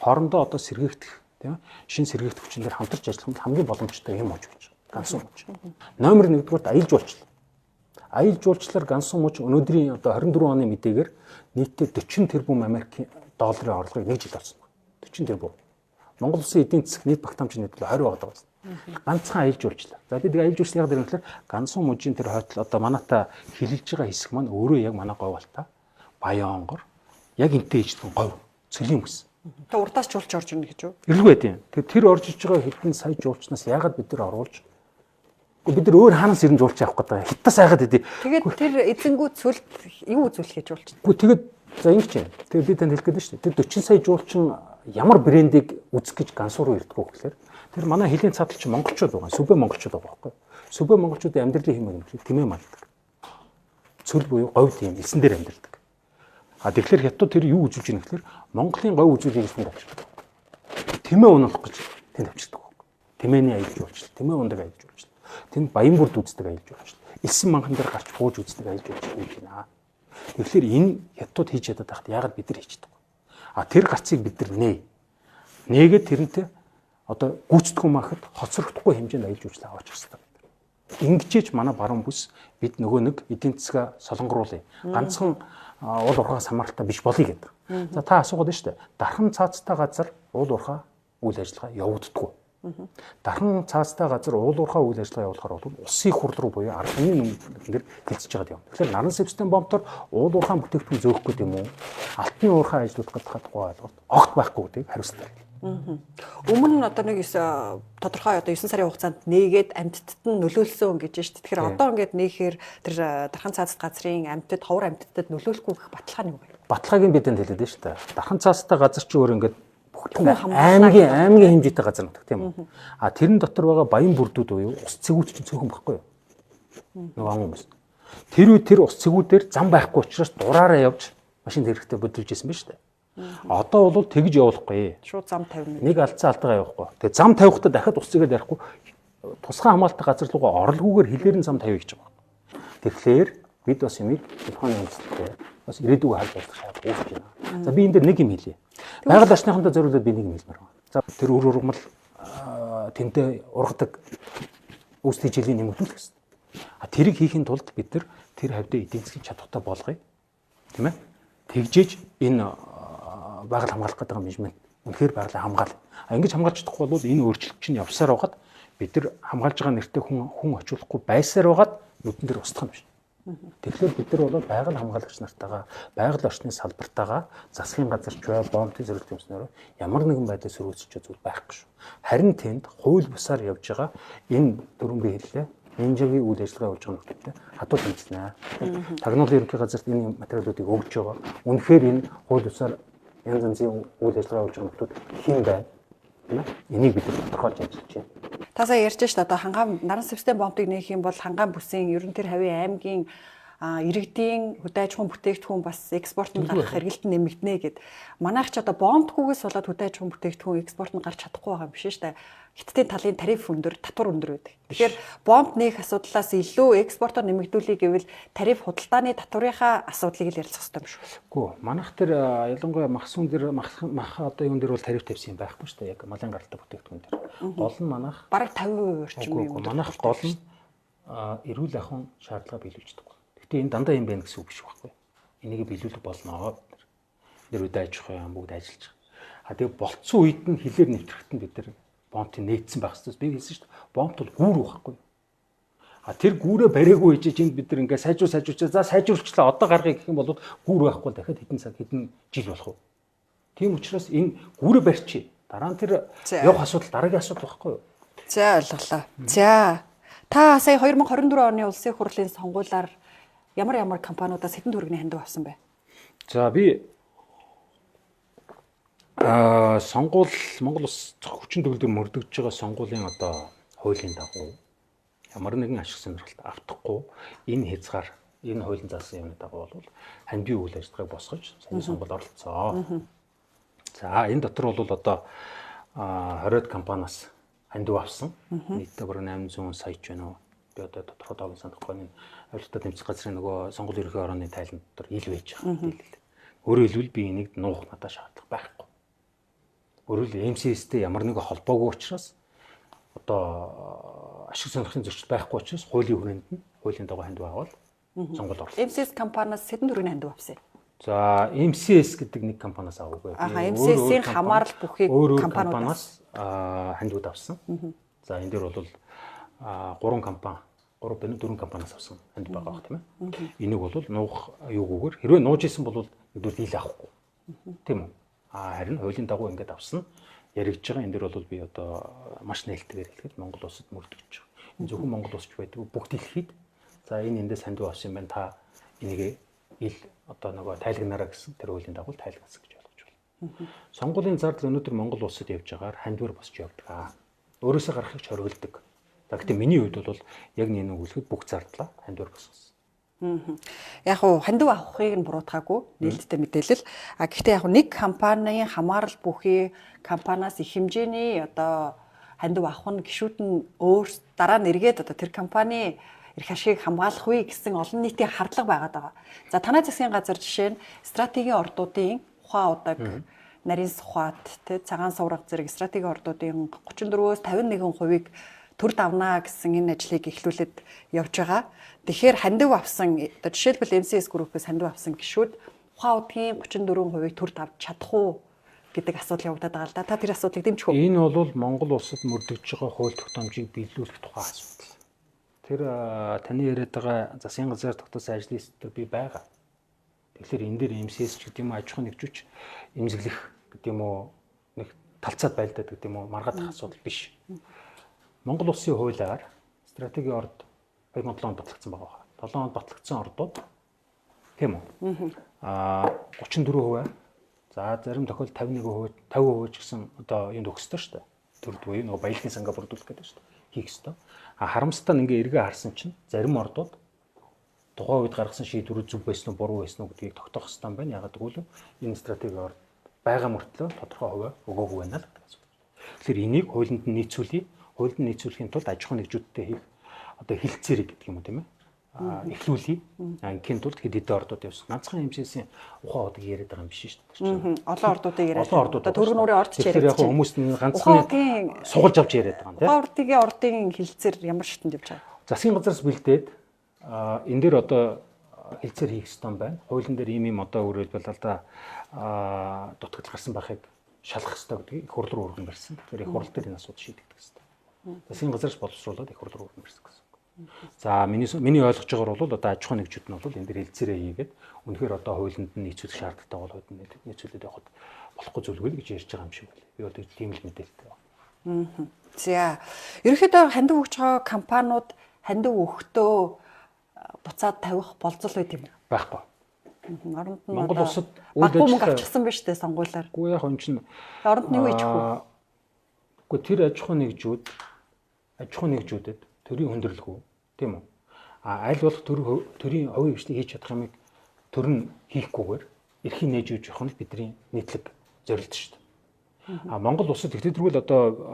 хоорондоо одоо сэргээгдэх тийм шин сэргээгдэх хүчнээр хамтарч ажиллах нь хамгийн боломжтой юм муж гэж. Гансуу муж. Номер 1-р аялал жуулчлал. Аялал жуулчлалаар Гансуу муж өнөөдрийн одоо 24 оны мэдээгээр нийтдээ 40 тэрбум Америкийн долларын орлогыг нэг жил олсон. 40 тэрбум. Монгол улсын эдийн засаг нийт багтаамжны нийтлэл 20 байгаа байсан. Ганцхан аялал жуулчлал. За бид аялал жуулчлалын яг дэрэнхлээр Гансуу мужийн тэр хойтол одоо манайта хилэлж байгаа хэсэг маань өөрөө яг манай говь Алтаа Баянгор яг энтэй ижлэн говь цөлийн бүс. Тэ урдаас жуулч орж ирнэ гэж үү? Ирэлгүй байдیں۔ Тэгэхээр тэр орж иж байгаа хэдэн сая жуулчнаас яагаад бид нар оруулж бид нар өөр хаанаас ирэн жуулч авах гэдэг. Хятадас айгаад идэв. Тэгээд тэр эзэнгүү цөлд юу үзүүлэх гэж жуулч. Тэгээд За ингэж юм. Тэгээ би танд хэлэх гээд шүү дээ. Тэр 40 сая жуулчин ямар брендийг үзэх гэж гансуур ирдэг вэ гэхээр тэр манай хилийн цаатал чи монголчууд байгаа. Сүбэ монголчууд байгаа байхгүй. Сүбэ монголчуудын амьдралын хэмээн гэвэл тэмээ малдаг. Цөл буюу говь тийм элсэн дээр амьдардаг. А тэгэхээр хятад тэр юу үзүүлж ийм гэхээр Монголын говь үзүүлгийг тэнд авчирдаг. Тэмээ унах гэж тэнд авчирдаг. Тэмээний аялж уулчлал, тэмээ ундаг аялж уулчлал. Тэнд баян бүрд үздэг аялж уулчлал. Элсэн манхан дээр гарч бууж үздэг аялж уулчлал хийж байна. Тэгэхээр энэ хятад хийж ядаад тахт яагаад бид нар хийчихдэг. А тэр гарцыг бид нар нээгээд тэрнтэй одоо гүйцэтгэх махад хоцрогдохгүй хэмжээнд аялж уулчлал аваач хэрэгтэй. Ингэжээч манай баруун бүс бид нөгөө нэг эдийн засгаа солонгоруулъя. Ганцхан уул уурхаас хамааралтай биш болъё гэдэг. За та асуугаад байна шүү дээ. Дархан цаацтай газар уул уурхаа үйл ажиллагаа явагддаггүй. Дархан цаацтай газар уул уурхаа үйл ажиллагаа явуулахаар бол улсын хурл руу буюу арга хэмжээний нэмэлтээр хилцэж байгаа юм. Тэгэхээр наран систем бомбтор уул уурхаа бүтээгдэхүүн зөөхөх гэдэг юм уу? Алтны уурхаа ажиллуулах гэдэг тухай ойлголт огт байхгүй гэдгийг хариуцлаа. Өмнө нь одоо нэг тодорхой одоо 9 сарын хугацаанд нээгээд амьтдад нь нөлөөлсөн гэж байна шүү дээ. Тэгэхээр одоо ингээд нээхээр тэр дархан цаацт газрын амьтад ховор амьтдад нөлөөлөхгүй гэх баталгаа нь юу вэ? Баталгааг нь бидэнд хэлээд байна шүү дээ. Дархан цаацтай газар чи өөр ингээд аймгийн хэмжээтэй газар нутаг тийм үү? А тэрэн дотор байгаа баян бүрдүүд буюу ус цэгүүд чинь цөөхөн байхгүй юу? Нөгөө хүмүүс. Тэр үе тэр ус цэгүүдээр зам байхгүй учраас дураараа явж машин хэрэгтэй бодулж исэн байна шүү дээ. Одоо бол тэгж явуулахгүй. Шууд зам тавина. Нэг алдсан алдагаа явахгүй. Тэгээ зам тавихдаа дахиад ус цэгээд ярихгүй тусгай хамгаалалттай газар руугаа орлогоогоор хилээр нь зам тавья гэж байгаа. Тэгэхээр бид бас юмыг телефоны үндэслэлтэй бас ирээдүгөө харж болох шаардлага үүсэж байна. За би энэ дээр нэг юм хэлье. Байгаль орчныхонтой зориулаад би нэг юм хэлмээр байна. За тэр үр ургамал тэнтэй ургадаг үүслийн жилийн нэмэгдүүлэх гэсэн. А тэрийг хийхин тулд бид нар тэр хавьд эдийн засгийн чадвартай болгоё. Тийм ээ? Тэгжээж энэ байгаль хамгаалах гэдэг менежмент үнэхээр байгалыг хамгаална. А ингэж хамгаалж чадахгүй бол энэ өөрчлөлт чинь явсаар байгаад бид нар хамгаалж байгаа нэртэй хүн очиулахгүй байсаар байгаад нүдэн дээр устгах юм биш. Тэгэхээр бид нар бол байгаль хамгаалагч нартайгаа байгаль орчны салбартайгаа засгийн газарч бай, бомбын зэрэг юмсноор ямар нэгэн байдлаар сөрүүлчих зүйл байхгүй шүү. Харин тэнд хууль бусаар явж байгаа энэ дөрөнгө хэллээ Энжигийн үйл ажиллагаа явуулж байгаа нөхдөдтэй хадууд хэмжснэ. Тагнуулын ерөнхий газарт энэ материалуудыг өгч байгаа. Үнэхээр энэ хууль бусаар янз янзын үйл ажиллагаа явуулж байгаа нөхдөд хэн байна? Энийг бид тодорхойлж ажиллаж байна. Та сая ярьж штэ одоо хангаан наран систем бомбыг нээх юм бол хангаан бүсийн ерөн тэр хавийн аймгийн иргэдийн хөдөө аж ахуйн бүтээгдэхүүн бас экспорт нь гарах хэрэгэлт нь нэмэгдэнэ гэд. Манайх ч одоо бомбдгүйгээс болоод хөдөө аж ахуйн бүтээгдэхүүн экспорт нь гарч чадахгүй байгаа юм биш штэ. Хятадын талын тариф өндөр, татвар өндөр байдаг. Тэгэхээр бомб нээх асуудлаас илүү экспортоор нэмэгдүүлэх гэвэл тариф худалдааны татврынхаа асуудлыг л ярилцах хэрэгтэй юм шүү. Үгүй, манайх тэр ялангуяа мах сүн дээр мах одоо юун дээр бол тариф тавьсан юм байхгүй шүү дээ. Яг малын гаралтай бүтээгдэхүүн дээр. Гол нь манайх бараг 50% орчим юм. Манайх гол нь эрүүл ахуйн шаардлага биелүүлж байгаа. Гэхдээ энэ дандаа юм байна гэсэн үг биш байхгүй. Энийг биелүүлэх болно. Нэр үдэ аж ахуйн бүгд ажиллаж байгаа. А тэгээ болцсон үед нь хилээр нэвтрэхэд нь бид нар бомбт нээсэн байх хэвчээс би хэлсэн шүү дээ. Бомбт бол гүүр байхгүй. А тэр гүүрээ бариагүй хийж энд бид нар ингээ сайжруулчаа. За сайжруулчлаа. Одоо гаргая гэх юм бол гүүр байхгүй дахиад хэдэн цаг хэдэн жил болох уу. Тийм учраас энэ гүүрээ барьчих. Дараа нь тэр явах асуудал дараагийн асуудал байхгүй юу? За ойлголоо. За та сая 2024 оны улсын хурлын сонгуулиар ямар компаниудаас хэдэн төгрөгийн хандив авсан бэ? За би сонгуул Монгол улс хүчин төгөлдөр мөрдөгдөж байгаа сонгуулийн одоо хуулийн дагуу ямар нэгэн ашиг сонирхолт автахгүй энэ хязгаар энэ хуулийн заасан юмны дагуу бол хандив үйл ажиллагааг босгож сайн сонгуул оролцоо. За энэ дотор бол одоо 20-од компаниас хандив авсан. Нийтдээ баруун 800 сая ч байна уу. Би одоо тодорхой тоогоо санахгүй нэг авилтаа тэмцэх газрын нөгөө сонгуул ерөнхий орооны тайлан дотор ил байж байгаа. Өөрөөр хэлбэл би энийг нуух надад шаардлага байхгүй. Өөрөөр MCS-тэй ямар нэг холбоогүй учраас одоо ашиг сонирхлын зөрчил байхгүй учраас хуулийн хүрээнд нь хуулийн дагуу хандив аваад сонгуульд орлоо. MCS компаниас хэдэн төгрөгийн хандив авсан? За MCS гэдэг нэг компаниас аваагүй. MCS-ийн хамаарал бүхий компаниас хандивд авсан. За энэ дээр бол 3 компани 4 компаниас авсан хандив байгаа бах тийм ээ. Энийг бол нуух юугүйгээр хэрвээ нууж исэн бол нэгдүгээр дийл авахгүй. Тийм үү? Харин хуулийн дагуу ингээд авсан яригдж байгаа. Энэ дээр бол би одоо маш нээлттэйгээр хэлэхэд Монгол улсад мөрдөгдөж байгаа. Энэ зөвхөн Монгол улсч байдаг бүгд дэлхийд за энэ эндээс хандив авсан юм байна. Та энийг ил одоо нөгөө тайлагнараа гэсэн тэр хуулийн дагуу тайлгнасан гэж ойлгож байна. Сонгуулийн зардал өнөөдөр Монгол улсад явж байгаагаар хандвар босч явдаг. Өөрөөсөө гарахыг ч хориглодог. За гэхдээ миний хувьд бол яг нэг өгүүлэхэд бүх зардлаа хандвар босгосон. Яг уу хандив авахыг нь буруутгаагүй нээлттэй мэдээлэл. Гэхдээ яг нэг компанийн хамаарал бүхий компаниас их хэмжээний одоо хандив авах нь гишүүд нь өөр дараа нь эргээд одоо тэр компани эрх ашигыг хамгаалах үе гэсэн олон нийтийн хардлага байгаад байгаа. За танай засгийн газар жишээ нь стратегийн ордуудын ухаан удаг, нарийн сухат, цагаан сувраг зэрэг стратегийн ордуудын 34-өөс 51%-ийг төр давнаа гэсэн энэ ажлыг эхлүүлээд явж байгаа. Тэгэхээр хандив авсан одоо жишээлбэл MCS Group-ээс хандив авсан гишүүд ухаан удгийн 34%-ийг төр давж чадах уу гэдэг асуудал явагдаад байгаа л да. Та тэр асуудлыг дэмжих үү? Энэ бол Монгол улсад мөрдөгж байгаа хууль тогтоомжийг биелүүлэх тухай асуудал. Тэр таны яриад байгаа засгийн газар тогтоосон ажлын сэдвээр би байгаа. Тэгэхээр энэ дээр MCS ч гэдэг юм аж ахуйн нэгжүүч эмзэглэх гэдэг юм уу нэг талцаад байлдаад гэдэг юм уу маргаадах асуудал биш. Монгол улсын хуулиар стратегийн орд 2007 онд батлагдсан байгаа. 7 онд батлагдсан ордууд тийм үү? 34%. За зарим тохиолдолд 51%, 50% ч гэсэн одоо энд өгөх ёстой шүү дээ. Төрд буюу нөгөө баялагын сангаа бүрдүүлэх гэдэг шүү дээ. Хийх ёстой. Харамсалтай нь ингээ эргээ харсан чинь зарим ордууд тухайн үед гаргасан шийдвэрүүд зөв байсан уу, буруу байсан уу гэдгийг тогтоох ёстой юм байна. Ягаад гэвэл энэ стратегийн орд байгаа мөртлөө тодорхой хувиа өгөөгүй байна л гэдэг асуудал. Тэгэхээр энийг хуулинд нь нийцүүлье. Хуулинд нь нийцүүлэхийн тулд аж ахуйн нэгжүүдтэй хийх одоо хилцээрэг гэдэг юм уу тийм ээ? Эхлүүлье. Ингийн тулд хэд хэдэн ордууд явсан. Ганцхан MCS-ийн ухаан удаг яриад байгаа юм биш шүү дээ. Олон ордуудыг яриад. Олон ордууд. Төрөг нуурын орд ч яриад. Тэгэхээр яг хүмүүс ганцхан сугалж авч яриад байгаа юм тийм. Ухаан ордын хилцээр ямар шатнд явж байгаа? Засгийн газараас бэлдээд энэ дээр одоо хилцээр хийх ёстой юм байна. Хуулийн дээр ийм одоо өөрөлдвөл алдаа дутагдал гарсан байхыг шалгах ёстой гэдгийг их хурл руу өргөн барьсан. Тэгэхээр их хурл дээр энэ асуудал шийдэгдэх ёстой. Засгийн газараас боловсруулаад их хурл руу өргөн барьсан гэсэн. За миний ойлгож байгаагаар бол одоо аж ахуйн нэгжүүд нь бол энэ дээр хэлцээрээ хийгээд үнэхээр одоо хуулинд нь нийцүүлэх шаардлагатай бол хуулинд нийцүүлээд явахд болохгүй зүйлгүй л гэж ярьж байгаа юм шиг байна. Би одоо тийм л мэдээлэлтэй байна. За ерөнхийдөө хандив өгж байгаа компаниуд хандив өгөхдөө буцаад тавих болцол байт юм уу? Байхгүй. Оронд нь Монгол улсад үйл ажиллагаа авчихсан байна шүү дээ сонгуулиар. Үгүй яг энэ чинь оронд нь юу хийж вэ? Үгүй тэр аж ахуйн нэгжүүдэд төрийн хүндрэлгүй тийм үү? Аль болох төрийн хувийн хвшлийг хийж чадах юмыг төр нь хийхгүйгээр эрхийн нээж үүж явах нь бидний нийтлэг зорилт шүү дээ. Монгол улсад их тэргүүл одоо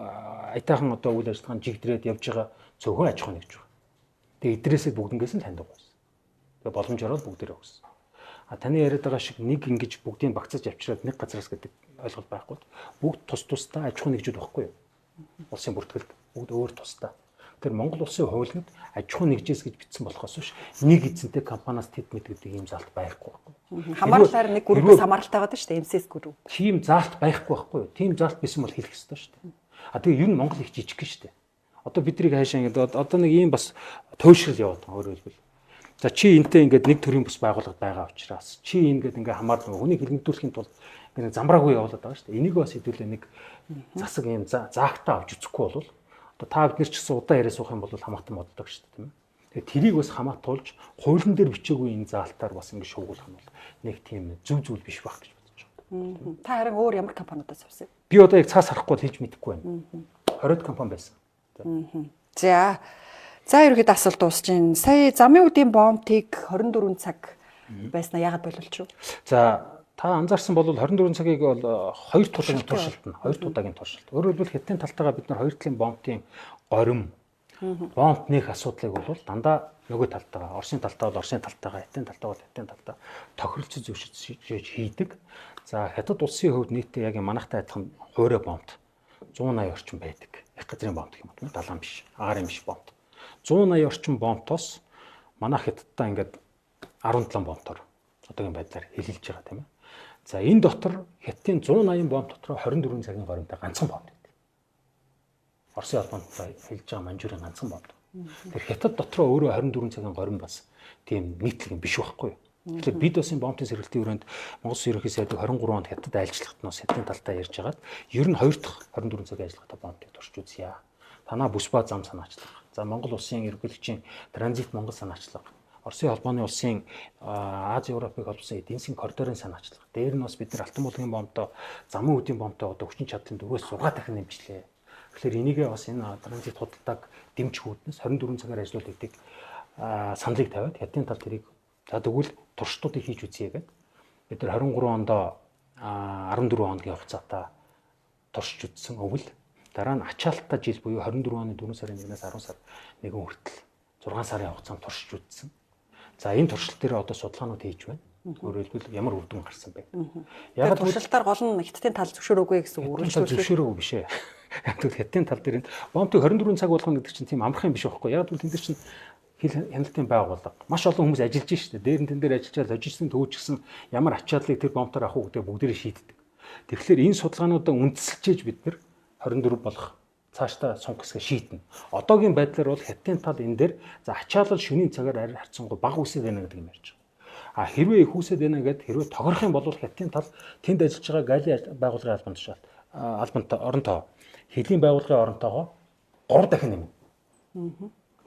аятайхан одоо үйл ажиллагааны жигдрээд явж байгаа зөвхөн аж ахуйн нэгж байна. Тэгээ эдрээсээ бүгднгээс нь танд байсан. Тэгээ боломжоор л бүгдээрээ өгсөн. Таны яриад байгаа шиг нэг ингэж бүгдийг багцаж авчираад нэг газараас гэдэг ойлголт байхгүй. Бүгд тус тусдаа аж ахуйн нэгжүүд байхгүй юу? Улсын бүртгэлд бүгд өөр тусдаа. Тэр Монгол улсын хуулинд аж ахуйн нэгжээс гэж бичсэн болохоос биш нэг эзэнтэй компаниас тэд мэд гэдэг ийм заалт байхгүй байхгүй. Хамаарлаар нэг группээс хамааралтай байгаа шүү дээ MCS Group. Тийм заалт байхгүй байхгүй юу? Тийм заалт байсан бол хэлэх ёстой шүү дээ. Тэгээ ер нь Монгол их жижиг шүү дээ. Одоо биднийг хайшаа ингээд одоо нэг ийм бас туйшрал яваад байгаа өөрөөр хэлбэл. За чи энтэй ингээд нэг төрлийн бус байгууллага байгаа учраас чи ингээд ингээд хамаарал хүнийг хилмигдүүлэхийн тулд ингээд замбраагүй явуулаад байгаа шүү дээ. Энийг бас хэдүүлээ нэг засаг ийм заагтаа авч үзэхгүй бол одоо та бид нар ч гэсэн удаа яриа суух юм бол хамаатан боддог шүү дээ тийм ээ. Тэгээ тэрийг бас хамаатуулж хуулийн дээр бичээгүй энэ заалтаар бас ингээд шуугуулах нь бол нэг тийм зөв зүйл биш байх гэж бодож байна. Та харин өөр ямар компаниудаас авсан? Би одоо яг цаас харахгүй хэлж мэдэхгүй байна. 20-д компани байсан. За ерөөд асуулт дуусчихин. Сая замын үдийн бомтыг 24 цаг байснаа яагаад боловч юу? За та анзаарсан бол 24 цагийг бол 2 удаагийн туршилт нь 2 удаагийн туршилт. Өөрөөр хэлбэл хятадын талтайгаа бид нар 2 талын бомтын горим бомт нэх асуудлыг бол дандаа нөгөө талтайгаа Оросын талтаа бол Оросын талтайгаа хятадын талтаа бол хятадын талтаа тохиролцож зөвшөөрж хийдэг. За хятад улсын хувьд нийтээ яг манайхтай адилхан хуурай бомт 180 орчим байдаг. Их газрын бомт гэх юм уу? Далайн биш, агарын биш бомт. 180 орчим бомтоос манайх хятадтай ингээд 17 бомтоор одоогийн байдлаар хэлэлж байгаа тийм ээ. За энэ дотор хятадын 180 бомт дотор 24 цагийн горимтай ганцхан бомт байдаг. Оросын албантай хэлж байгаа манжурын ганцхан бомт. Тэр хятад дотор өөрөө 24 цагийн горим бас тийм нийтлэг юм биш байхгүй юу? Тэгэхээр бид бас энэ бомтын сэргэлтийн өрөөнд Монгол Улсын ерөнхий сайд 23 онд хятад айлчлалтнаас хятадын талдаа ярьж хагаад ер нь 2 дахь 24 цагийн ажиллагаатай бомтыг туршиж үзье. Танаа бүс ба зам санаачлага. За Монгол Улсын ерөнхийлөгчийн транзит Монгол санаачлага. Оросын холбооны улсын Аз Европыг холбосон эдийн засгийн коридорын санаачлага. Дээр нь бас бид нар Алтан булгийн бомтой, замын үдийн бомтой одоо хүчин чадлын 4-6 дахин нэмжлээ. Тэгэхээр энийгээ бас энэ транзит худалдааг дэмжих үүднээс 24 цагаар ажиллуулт гэдэг саналыг тавиад хятадын тал тэрийг за тэгвэл туршилтуудыг хийж үзье гэдэг. Бид нар 23 онд 14 хоногийн хугацаатай туршиж үзсэн өвөл дараа нь ачаалттай жил буюу 24 оны 4 сарын 1-ээс 10 сар 1 хүртэл 6 сарын хугацаанд туршиж үзсэн. За энэ туршилт дээр одоо судалгаанууд хийж байна. Өөрөөр хэлбэл ямар үр дүн гарсан бэ? Яг туршилтаар гол нь хятадын тал зөвшөөрөөгүй гэсэн үг зөвшөөрөөгүй биш ээ. Яг л хятадын тал дээр бомбыг 24 цаг болгоно гэдэг чинь тийм амархан юм биш байхгүй. Яг л тэн дээр чинь хил хяналтын байгууллага маш олон хүмүүс ажиллаж штэ. Дээр нь тэн дээр ажиллаж логистикийн төвч гэсэн ямар ачааллыг тэр бомбоор авах уу гэдэг бүгдээрээ шийддэг. Тэгэхээр энэ судалгаануудаа үндэслэж бид нар 24 болох цаашдаа сунх хэсгээ шийднэ. Одоогийн байдлаар бол хятадын тал энэ дээр за ачаалал шөнийн цагаар харьцангуй бага үсээд байна гэдэг юм ярьж байгаа. Хэрвээ их үсээд байна гэдэг хэрвээ тохирох юм бол хятадын тал тэнд ажиллаж байгаа галийн байгууллагын албан тушаалт албантай оронтой хэлийн байгууллагын оронтойгоо 3 дахин нэмнэ.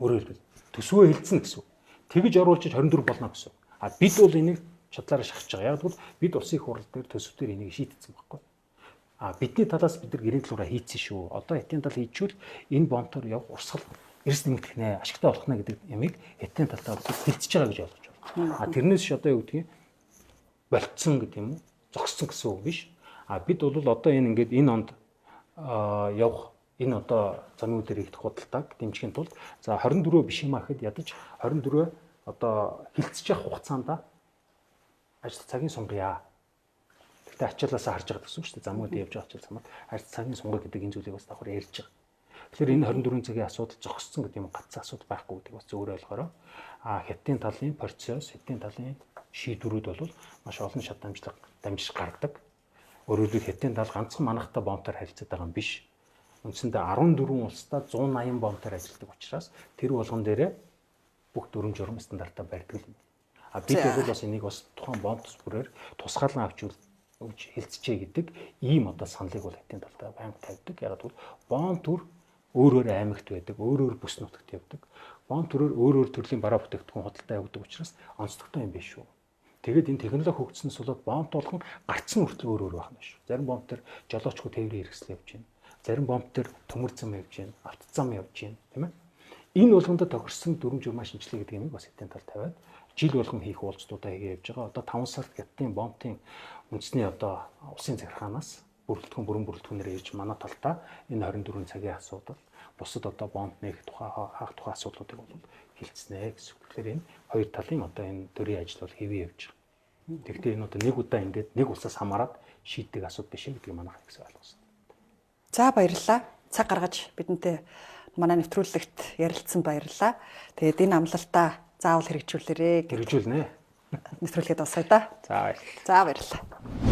Өөрөөр хэлбэл төсвөө хилцэн гэсэн. Тэгж оруулж 24 болно гэсэн. Бид бол энийг чадлаараа шахаж байгаа. Яг бол бид улсын их хурал дээр төсөв дээр энийг шийдсэн байхгүй. Бидний талаас бид нар гэрийн талаараа хийцэн шүү. Одоо хятадын тал хийжүүл энэ бомтоор явах урсгал эрс нэмэгдэх нэ, ашигтай болох нэ гэдэг ямиг хятадын талаа хилцэж байгаа гэж ойлгож байна. Тэрнээс ч одоо юу гэдгийг болцсон гэдэг юм уу? Зогссон гэсэн үг биш. Бид бол одоо энэ ингээд энэ онд явах энэ одоо замын үдээр хийх худалдааг дэмжихийн тулд за 24 биш юм ахэд ядаж 24 одоо хилцэж явах хугацаанд ажил цагийн сунгая. Тэгтээ ачаалаасаа харж байгаа гэсэн үг шүү дээ. Замууд явж байгаа ачаал замаар харьц цагийн сунгаа гэдэг энэ зүйлийг бас давхар ярьж байгаа. Тэгэхээр энэ 24 цагийн асуудал зогссон гэдэг юм ганц асуудал байхгүй гэдэг бас зөвөр ойлгоорой. Хятадын талын процесс, хятадын талын шийдвэрүүд бол маш олон шат дамжиж гаргадаг. Өөрөөр хэлбэл хятадын тал ганцхан манахтай бомтоор харилцаад байгаа юм биш. Үндсэндээ 14 улстай 180 бомтоор ажилладаг учраас тэр болгон дээрээ бүх дүрм журам стандартаа барьдаг юм. Бид бол бас энийг бас тухайн бомб төсвөрөөр тусгаалan авч хилцчээ гэдэг ийм одоо саналыг бол хятадын талтай байнга тавьдаг. Яг бол бомб төр өөрөөр аймагт байдаг, өөрөөр бүс нутагт явдаг. Бомб төрөөр өөрөөр төрлийн бараа бүтээгдэхүүн худалдаа явуулдаг учраас онцлогтой юм биш шүү. Тэгээд энэ технологи хөгжснөөс болоод бомб болгон гарцсан хүртэл өөр байх нь шүү. Зарим бомб төр жолоочгүй тээврийн хэрэгсэл явж байна. Зарим бомб төр төмөр зам явж байна, автозам явж байна, тийм ээ. Энэ болгондоо тохирсон дүрм журмаа шинжилгээ гэдэг юм бас хятадын тал тавиад жил болгон хийх уулзалтуудаа хийгээ явж байгаа. Одоо 5 сард хятадын бомбын үндэсний одоо улсын захиргаанаас бүрэн бүрэлдэхүүнээр ирж манай талдаа энэ 24 цагийн асуудал бусад одоо бомб нээх тухай хаах тухай асуудлуудыг бол хилцнэ гэсэн. Тэгэхээр энэ хоёр талын одоо энэ төрийн ажил бол хэвээ явж байгаа. Тэгэхдээ энэ одоо нэг удаа ингээд нэг улсаас хамаарат шийддэг асуудал биш гэдгийг манайх гэсэн ойлгосон. За баярлалаа. Цаг гаргаж бидэнтэй манай нэвтрүүлэгт ярилцсан баярлалаа. Тэгээд энэ амлалтаа заавал хэрэгжүүлээрэй. Хэрэгжүүлнэ. Нэвтрүүлгээд дуусгая да. За баярлалаа. За баярлалаа.